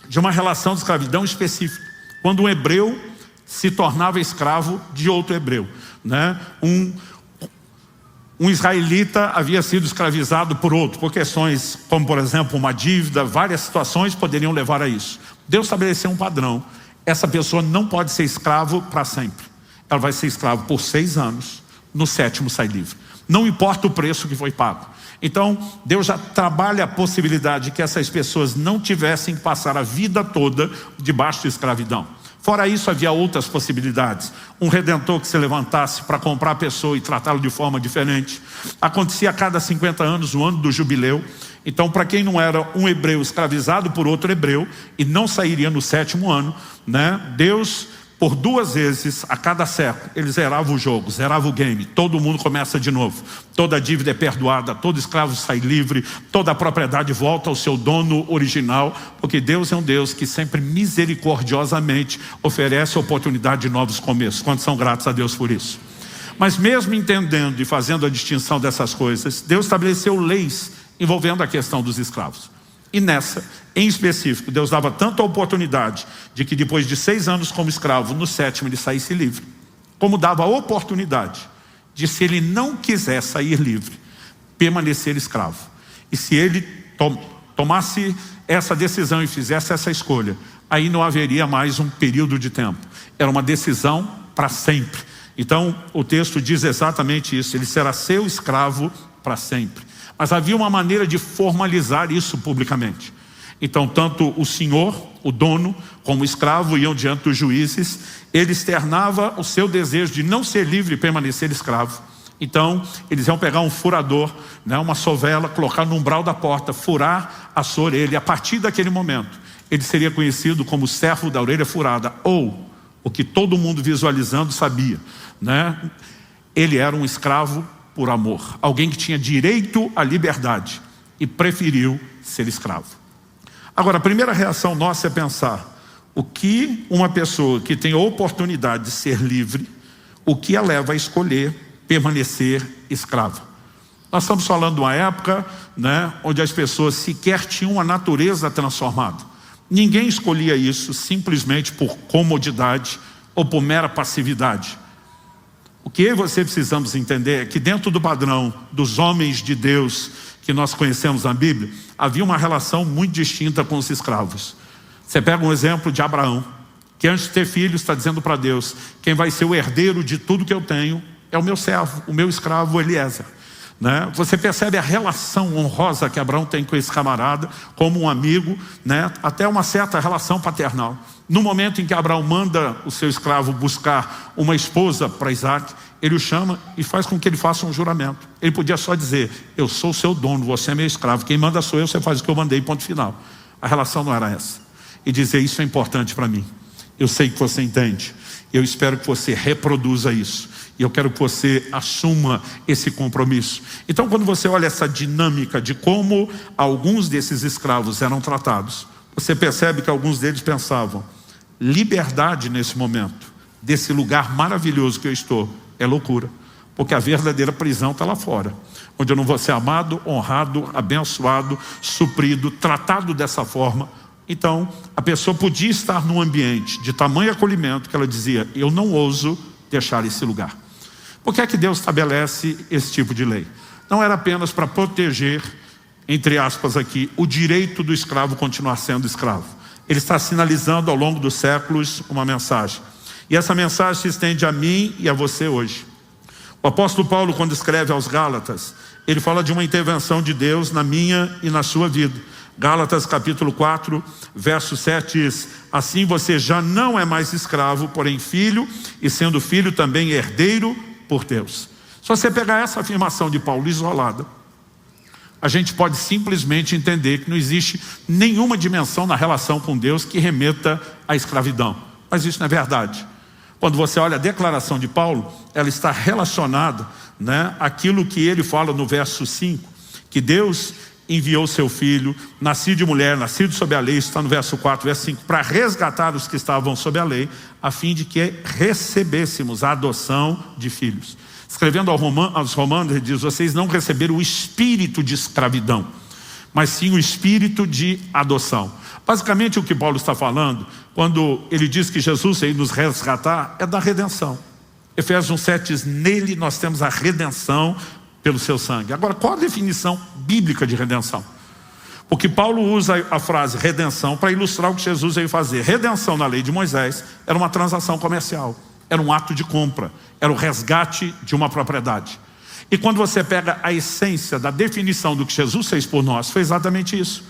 de uma relação de escravidão específica, quando um hebreu se tornava escravo de outro hebreu, né? Um israelita havia sido escravizado por outro, por questões como, por exemplo, uma dívida, várias situações poderiam levar a isso. Deus estabeleceu um padrão. Essa pessoa não pode ser escravo para sempre. Ela vai ser escravo por 6 anos, no 7º sai livre. Não importa o preço que foi pago. Então, Deus já trabalha a possibilidade de que essas pessoas não tivessem que passar a vida toda debaixo de escravidão. Fora isso, havia outras possibilidades. Um redentor que se levantasse para comprar a pessoa e tratá-lo de forma diferente. Acontecia a cada 50 anos, o ano do jubileu. Então, para quem não era um hebreu escravizado por outro hebreu, e não sairia no 7º ano, né, Deus, por 2 vezes a cada século, ele zerava o jogo, zerava o game. Todo mundo começa de novo. Toda dívida é perdoada, todo escravo sai livre, toda a propriedade volta ao seu dono original, porque Deus é um Deus que sempre misericordiosamente oferece a oportunidade de novos começos. Quantos são gratos a Deus por isso? Mas mesmo entendendo e fazendo a distinção dessas coisas, Deus estabeleceu leis envolvendo a questão dos escravos. E nessa, em específico, Deus dava tanta oportunidade de que depois de 6 anos como escravo, no 7º ele saísse livre, como dava a oportunidade de, se ele não quiser sair livre, permanecer escravo. E se ele tomasse essa decisão e fizesse essa escolha, aí não haveria mais um período de tempo. Era uma decisão para sempre. Então o texto diz exatamente isso, ele será seu escravo para sempre. Mas havia uma maneira de formalizar isso publicamente. Então tanto o senhor, o dono, como o escravo iam diante dos juízes. Ele externava o seu desejo de não ser livre e permanecer escravo. Então eles iam pegar um furador, né, uma sovela, colocar no umbral da porta, furar a sua orelha. A partir daquele momento ele seria conhecido como servo da orelha furada, ou o que todo mundo visualizando sabia, né? Ele era um escravo por amor, alguém que tinha direito à liberdade e preferiu ser escravo. Agora, a primeira reação nossa é pensar: o que uma pessoa que tem a oportunidade de ser livre, o que a leva a escolher permanecer escravo? Nós estamos falando de uma época, né, onde as pessoas sequer tinham a natureza transformada. Ninguém escolhia isso simplesmente por comodidade ou por mera passividade. O que eu e você precisamos entender é que dentro do padrão dos homens de Deus que nós conhecemos na Bíblia, havia uma relação muito distinta com os escravos. Você pega um exemplo de Abraão, que antes de ter filho está dizendo para Deus: quem vai ser o herdeiro de tudo que eu tenho é o meu servo, o meu escravo Eliezer. Né? Você percebe a relação honrosa que Abraão tem com esse camarada, como um amigo, né? Até uma certa relação paternal. No momento em que Abraão manda o seu escravo buscar uma esposa para Isaac, ele o chama e faz com que ele faça um juramento. Ele podia só dizer: eu sou o seu dono, você é meu escravo, quem manda sou eu, você faz o que eu mandei, ponto final. A relação não era essa. E dizer: isso é importante para mim, eu sei que você entende, eu espero que você reproduza isso, e eu quero que você assuma esse compromisso. Então, quando você olha essa dinâmica de como alguns desses escravos eram tratados, você percebe que alguns deles pensavam: liberdade nesse momento, desse lugar maravilhoso que eu estou, é loucura, porque a verdadeira prisão está lá fora, onde eu não vou ser amado, honrado, abençoado, suprido, tratado dessa forma. Então, a pessoa podia estar num ambiente de tamanho acolhimento que ela dizia: eu não ouso deixar esse lugar. Por que é que Deus estabelece esse tipo de lei? Não era apenas para proteger, entre aspas aqui, o direito do escravo continuar sendo escravo. Ele está sinalizando ao longo dos séculos uma mensagem. E essa mensagem se estende a mim e a você hoje. O apóstolo Paulo, quando escreve aos Gálatas, ele fala de uma intervenção de Deus na minha e na sua vida. Gálatas capítulo 4, verso 7 diz: assim você já não é mais escravo, porém filho, e sendo filho também herdeiro por Deus. Se você pegar essa afirmação de Paulo isolada, a gente pode simplesmente entender que não existe nenhuma dimensão na relação com Deus que remeta à escravidão. Mas isso não é verdade. Quando você olha a declaração de Paulo, ela está relacionada, né, àquilo que ele fala no verso 5, que Deus enviou seu filho, nascido de mulher, nascido sob a lei, isso está no verso 4, verso 5, para resgatar os que estavam sob a lei, a fim de que recebêssemos a adoção de filhos. Escrevendo aos Romanos, ele diz: vocês não receberam o espírito de escravidão, mas sim o espírito de adoção. Basicamente o que Paulo está falando, quando ele diz que Jesus veio nos resgatar, é da redenção. Efésios 1,7 diz: nele nós temos a redenção pelo seu sangue. Agora, qual a definição bíblica de redenção? Porque Paulo usa a frase redenção para ilustrar o que Jesus veio fazer. Redenção na lei de Moisés era uma transação comercial, era um ato de compra, era o resgate de uma propriedade. E quando você pega a essência da definição do que Jesus fez por nós, foi exatamente isso.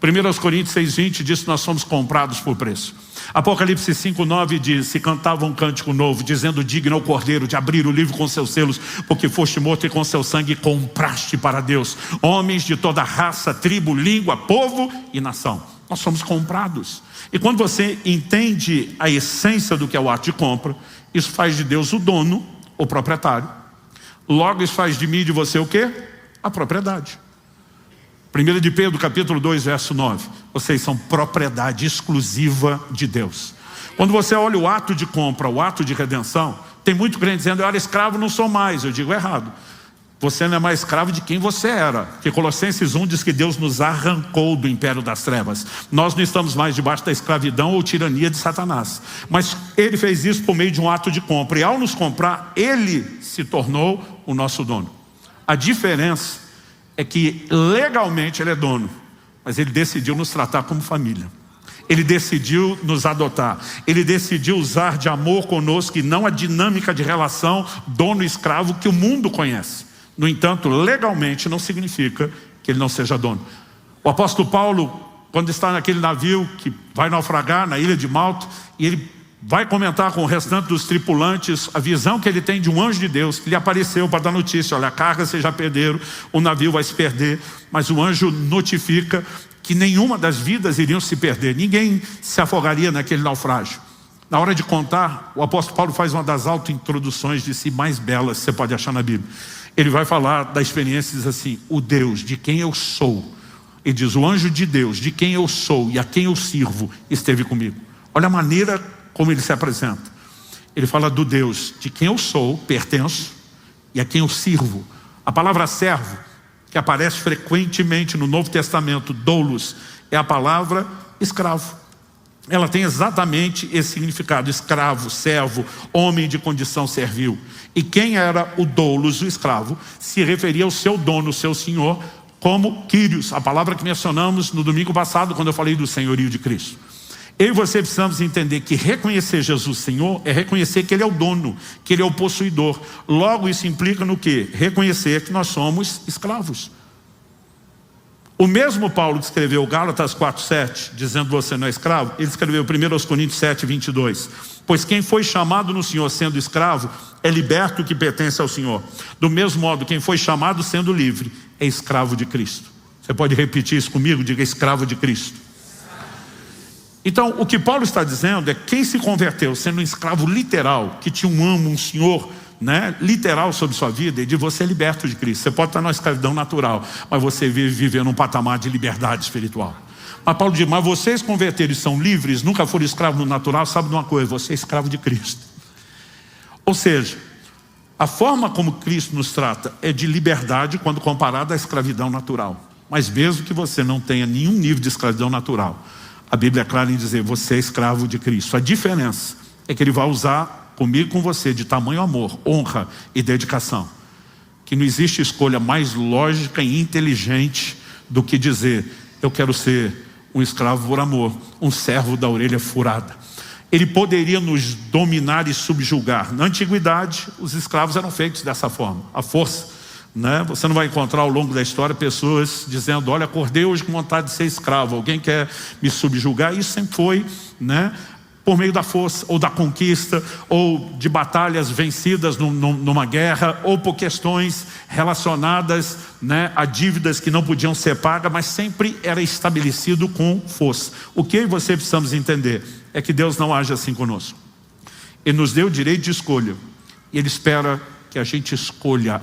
1 Coríntios 6,20 diz que nós somos comprados por preço. Apocalipse 5,9 diz: se cantava um cântico novo, dizendo: digno ao Cordeiro de abrir o livro com seus selos, porque foste morto e com seu sangue compraste para Deus homens de toda raça, tribo, língua, povo e nação. Nós somos comprados. E quando você entende a essência do que é o ato de compra, isso faz de Deus o dono, o proprietário. Logo isso faz de mim e de você o quê? A propriedade. 1 de Pedro capítulo 2, verso 9. Vocês são propriedade exclusiva de Deus. Quando você olha o ato de compra, o ato de redenção, tem muito crente dizendo: eu era escravo, não sou mais. Eu digo errado. Você não é mais escravo de quem você era. Porque Colossenses 1 diz que Deus nos arrancou do império das trevas. Nós não estamos mais debaixo da escravidão ou tirania de Satanás. Mas Ele fez isso por meio de um ato de compra. E ao nos comprar, Ele se tornou o nosso dono. A diferença é que legalmente Ele é dono, mas Ele decidiu nos tratar como família. Ele decidiu nos adotar. Ele decidiu usar de amor conosco e não a dinâmica de relação dono-escravo que o mundo conhece. No entanto, legalmente não significa que Ele não seja dono. O apóstolo Paulo, quando está naquele navio que vai naufragar na ilha de Malta, e ele vai comentar com o restante dos tripulantes a visão que ele tem de um anjo de Deus que lhe apareceu para dar notícia: olha, a carga vocês já perderam, o navio vai se perder. Mas o anjo notifica que nenhuma das vidas iriam se perder, ninguém se afogaria naquele naufrágio. Na hora de contar, o apóstolo Paulo faz uma das auto-introduções de si mais belas que você pode achar na Bíblia. Ele vai falar da experiência e diz assim: o Deus de quem eu sou. Ele diz: o anjo de Deus de quem eu sou e a quem eu sirvo esteve comigo. Olha a maneira como ele se apresenta. Ele fala do Deus de quem eu sou, pertenço, e a quem eu sirvo. A palavra servo, que aparece frequentemente no Novo Testamento, doulos, é a palavra escravo. Ela tem exatamente esse significado: escravo, servo, homem de condição servil. E quem era o doulos, o escravo, se referia ao seu dono, o seu senhor, como Kyrios, a palavra que mencionamos no domingo passado, quando eu falei do senhorio de Cristo. Eu e você precisamos entender que reconhecer Jesus Senhor é reconhecer que Ele é o dono, que Ele é o possuidor. Logo, isso implica no quê? Reconhecer que nós somos escravos. O mesmo Paulo que escreveu Gálatas 4:7, dizendo você não é escravo, ele escreveu 1 Coríntios 7:22. Pois quem foi chamado no Senhor sendo escravo, é liberto que pertence ao Senhor. Do mesmo modo, quem foi chamado sendo livre, é escravo de Cristo. Você pode repetir isso comigo? Diga: escravo de Cristo. Então, o que Paulo está dizendo é que quem se converteu sendo um escravo literal, que tinha um amo, um senhor, literal sobre sua vida, e de você é liberto de Cristo. Você pode estar na escravidão natural, mas você vive num patamar de liberdade espiritual. Mas Paulo diz: mas vocês converteram e são livres, nunca foram escravos no natural, sabe de uma coisa: você é escravo de Cristo. Ou seja, a forma como Cristo nos trata é de liberdade quando comparada à escravidão natural. Mas mesmo que você não tenha nenhum nível de escravidão natural, a Bíblia é clara em dizer: você é escravo de Cristo. A diferença é que Ele vai usar comigo e com você de tamanho amor, honra e dedicação, que não existe escolha mais lógica e inteligente do que dizer: eu quero ser um escravo por amor, um servo da orelha furada. Ele poderia nos dominar e subjugar. Na antiguidade, os escravos eram feitos dessa forma, à força. Você não vai encontrar ao longo da história pessoas dizendo: olha, acordei hoje com vontade de ser escravo, alguém quer me subjugar. Isso sempre foi por meio da força, ou da conquista, ou de batalhas vencidas numa guerra, ou por questões relacionadas a dívidas que não podiam ser pagas, mas sempre era estabelecido com força. O que você precisamos entender é que Deus não age assim conosco. Ele nos deu o direito de escolha, e Ele espera que a gente escolha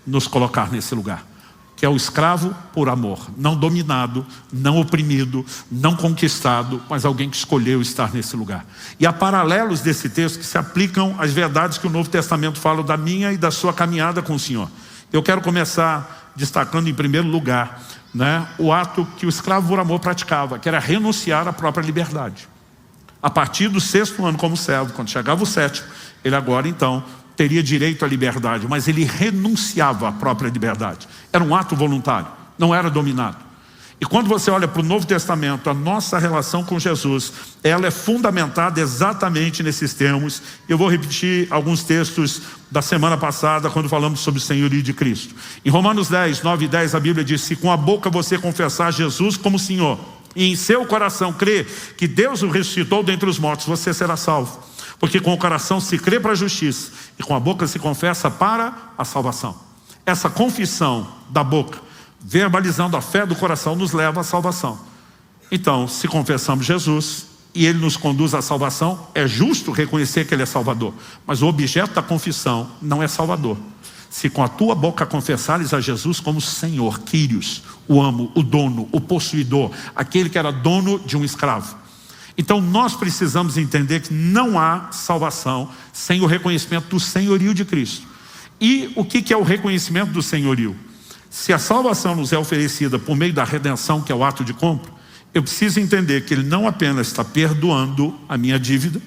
nos colocar nesse lugar, que é o escravo por amor, não dominado, não oprimido, não conquistado, mas alguém que escolheu estar nesse lugar. E há paralelos desse texto que se aplicam às verdades que o Novo Testamento fala da minha e da sua caminhada com o Senhor. Eu quero começar destacando em primeiro lugar o ato que o escravo por amor praticava, que era renunciar à própria liberdade. A partir do 6º ano como servo, quando chegava o 7º, ele agora então teria direito à liberdade, mas ele renunciava à própria liberdade. Era um ato voluntário, não era dominado. E quando você olha para o Novo Testamento, a nossa relação com Jesus, ela é fundamentada exatamente nesses termos. Eu vou repetir alguns textos da semana passada, quando falamos sobre o senhorio de Cristo. Em Romanos 10, 9 e 10, a Bíblia diz: se com a boca você confessar Jesus como Senhor, e em seu coração crer que Deus o ressuscitou dentre os mortos, você será salvo. Porque com o coração se crê para a justiça, e com a boca se confessa para a salvação. Essa confissão da boca, verbalizando a fé do coração, nos leva à salvação. Então, se confessamos Jesus e Ele nos conduz à salvação, é justo reconhecer que Ele é Salvador. Mas o objeto da confissão não é Salvador. Se com a tua boca confessares a Jesus como Senhor, Kyrios, o amo, o dono, o possuidor, aquele que era dono de um escravo. Então nós precisamos entender que não há salvação sem o reconhecimento do senhorio de Cristo. E o que é o reconhecimento do senhorio? Se a salvação nos é oferecida por meio da redenção, que é o ato de compra, eu preciso entender que Ele não apenas está perdoando a minha dívida,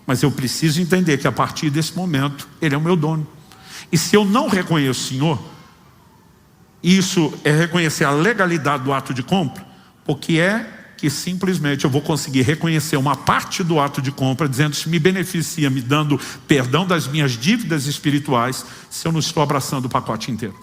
mas eu preciso entender que a partir desse momento Ele é o meu dono. E se eu não reconheço o Senhor, isso é reconhecer a legalidade do ato de compra, porque é que simplesmente eu vou conseguir reconhecer uma parte do ato de compra, dizendo que me beneficia, me dando perdão das minhas dívidas espirituais, se eu não estou abraçando o pacote inteiro.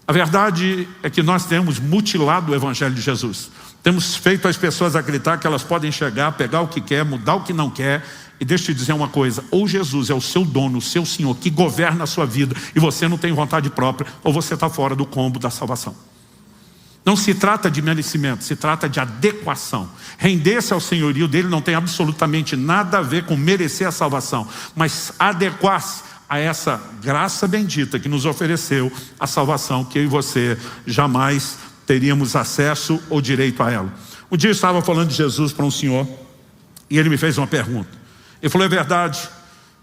A verdade é que nós temos mutilado o Evangelho de Jesus. Temos feito as pessoas acreditar que elas podem chegar, pegar o que quer, mudar o que não quer. E deixa eu te dizer uma coisa: ou Jesus é o seu dono, o seu Senhor, que governa a sua vida, e você não tem vontade própria, ou você está fora do combo da salvação. Não se trata de merecimento, se trata de adequação. Render-se ao senhorio dele não tem absolutamente nada a ver com merecer a salvação, mas adequar-se a essa graça bendita que nos ofereceu a salvação, que eu e você jamais teríamos acesso ou direito a ela. Um dia eu estava falando de Jesus para um senhor e ele me fez uma pergunta. Ele falou: é verdade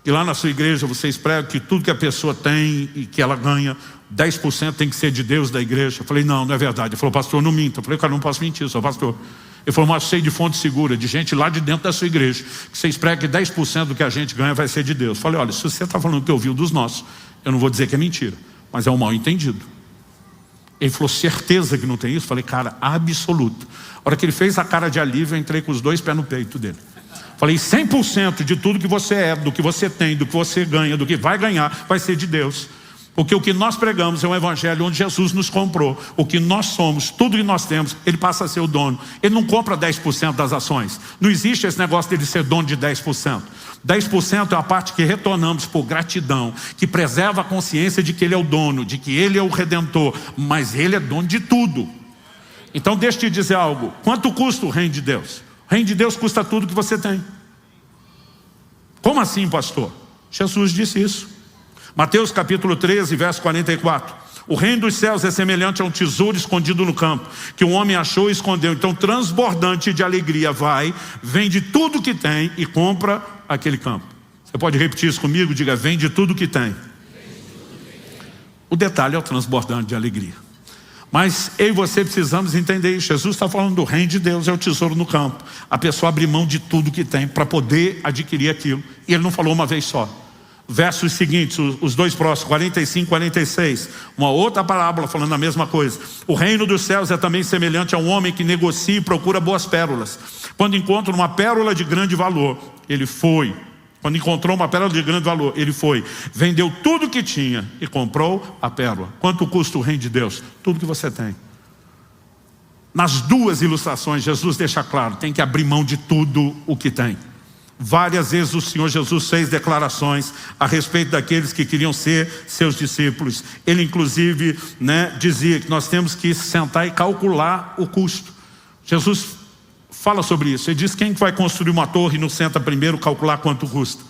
que lá na sua igreja vocês pregam que tudo que a pessoa tem e que ela ganha, 10% tem que ser de Deus, da igreja? Eu falei: não, não é verdade. Ele falou: pastor, não minta. Eu falei: cara, não posso mentir, eu sou pastor. Ele falou: mas sei de fonte segura, de gente lá de dentro da sua igreja, que vocês pregam que 10% do que a gente ganha vai ser de Deus. Eu falei: olha, se você está falando que ouviu dos nossos, eu não vou dizer que é mentira, mas é um mal entendido. Ele falou: certeza que não tem isso? Eu falei: cara, absoluto. A hora que ele fez a cara de alívio, eu entrei com os 2 pés no peito dele. Falei: 100% de tudo que você é, do que você tem, do que você ganha, do que vai ganhar, vai ser de Deus. Porque o que nós pregamos é um evangelho onde Jesus nos comprou. O que nós somos, tudo que nós temos, ele passa a ser o dono. Ele não compra 10% das ações. Não existe esse negócio dele ser dono de 10%. 10% é a parte que retornamos por gratidão, que preserva a consciência de que ele é o dono, de que ele é o redentor, mas ele é dono de tudo. Então deixa eu te dizer algo: quanto custa o reino de Deus? O reino de Deus custa tudo que você tem. Como assim, pastor? Jesus disse isso. Mateus capítulo 13, verso 44. O reino dos céus é semelhante a um tesouro escondido no campo, que um homem achou e escondeu. Então, transbordante de alegria, vende tudo que tem e compra aquele campo. Você pode repetir isso comigo? Diga: vende tudo que tem. O detalhe é o transbordante de alegria. Mas eu e você precisamos entender isso. Jesus está falando do reino de Deus, é o tesouro no campo. A pessoa abre mão de tudo que tem para poder adquirir aquilo. E ele não falou uma vez só. Versos seguintes, os 2 próximos, 45 e 46. Uma outra parábola falando a mesma coisa. O reino dos céus é também semelhante a um homem que negocia e procura boas pérolas. Quando encontra uma pérola de grande valor, ele foi. Quando encontrou uma pérola de grande valor, ele foi, vendeu tudo que tinha e comprou a pérola. Quanto custa o reino de Deus? Tudo que você tem. Nas 2 ilustrações, Jesus deixa claro: tem que abrir mão de tudo o que tem. Várias vezes o Senhor Jesus fez declarações a respeito daqueles que queriam ser seus discípulos. Ele inclusive dizia que nós temos que sentar e calcular o custo. Jesus fala sobre isso. Ele diz: quem vai construir uma torre não senta primeiro calcular quanto custa?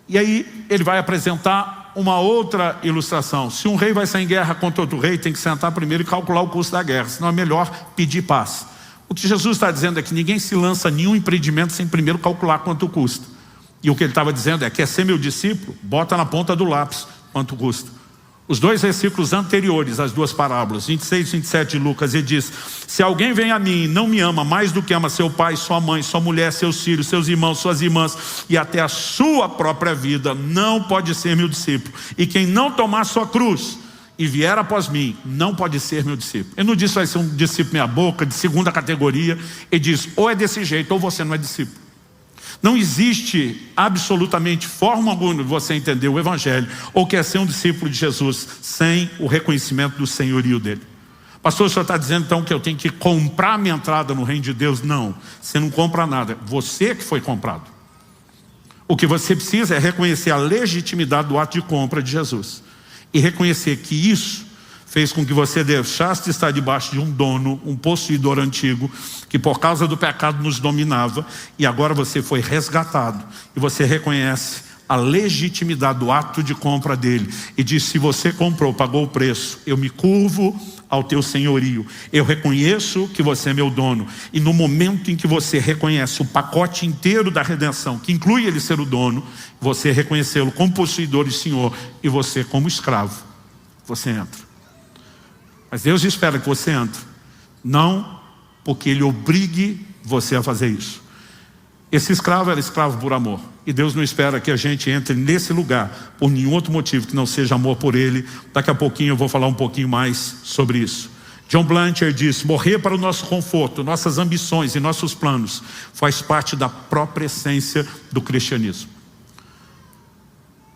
E aí ele vai apresentar uma outra ilustração. Se um rei vai sair em guerra contra outro rei, tem que sentar primeiro e calcular o custo da guerra, senão é melhor pedir paz. O que Jesus está dizendo é que ninguém se lança nenhum empreendimento sem primeiro calcular quanto custa. E o que ele estava dizendo é: quer ser meu discípulo? Bota na ponta do lápis quanto custa. Os 2 versículos anteriores às 2 parábolas, 26 e 27 de Lucas, ele diz: se alguém vem a mim e não me ama mais do que ama seu pai, sua mãe, sua mulher, seus filhos, seus irmãos, suas irmãs e até a sua própria vida, não pode ser meu discípulo. E quem não tomar sua cruz e vier após mim, não pode ser meu discípulo. Ele não disse vai ser um discípulo meia boca, de segunda categoria. Ele diz: ou é desse jeito ou você não é discípulo. Não existe absolutamente forma alguma de você entender o evangelho ou quer ser um discípulo de Jesus sem o reconhecimento do senhorio dele. Pastor, o senhor está dizendo então que eu tenho que comprar minha entrada no reino de Deus? Não, você não compra nada, você que foi comprado. O que você precisa é reconhecer a legitimidade do ato de compra de Jesus e reconhecer que isso fez com que você deixasse de estar debaixo de um dono, um possuidor antigo, que por causa do pecado nos dominava, e agora você foi resgatado, e você reconhece a legitimidade do ato de compra dele, e diz: se você comprou, pagou o preço, eu me curvo ao teu senhorio, eu reconheço que você é meu dono. E no momento em que você reconhece o pacote inteiro da redenção, que inclui ele ser o dono, você reconhecê-lo como possuidor e senhor, e você como escravo, você entra. Mas Deus espera que você entre, não porque Ele obrigue você a fazer isso. Esse escravo era escravo por amor, e Deus não espera que a gente entre nesse lugar por nenhum outro motivo que não seja amor por Ele. Daqui a pouquinho eu vou falar um pouquinho mais sobre isso. John Blanchard disse: morrer para o nosso conforto, nossas ambições e nossos planos faz parte da própria essência do cristianismo.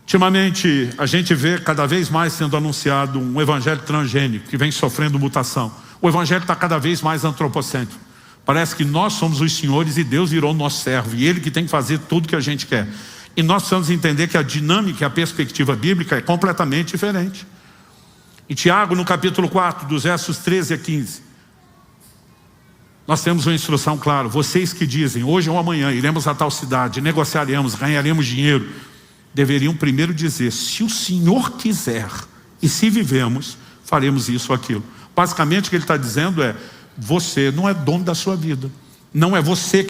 Ultimamente, a gente vê cada vez mais sendo anunciado um evangelho transgênico que vem sofrendo mutação. O evangelho está cada vez mais antropocêntrico. Parece que nós somos os senhores e Deus virou nosso servo, e Ele que tem que fazer tudo que a gente quer. E nós precisamos entender que a dinâmica e a perspectiva bíblica é completamente diferente. Em Tiago, no capítulo 4, dos versos 13 a 15, Nós temos uma instrução clara. Vocês que dizem, hoje ou amanhã iremos a tal cidade, negociaremos, ganharemos dinheiro, deveriam primeiro dizer, se o Senhor quiser e se vivemos, faremos isso ou aquilo. Basicamente o que ele está dizendo é, você não é dono da sua vida. Não é você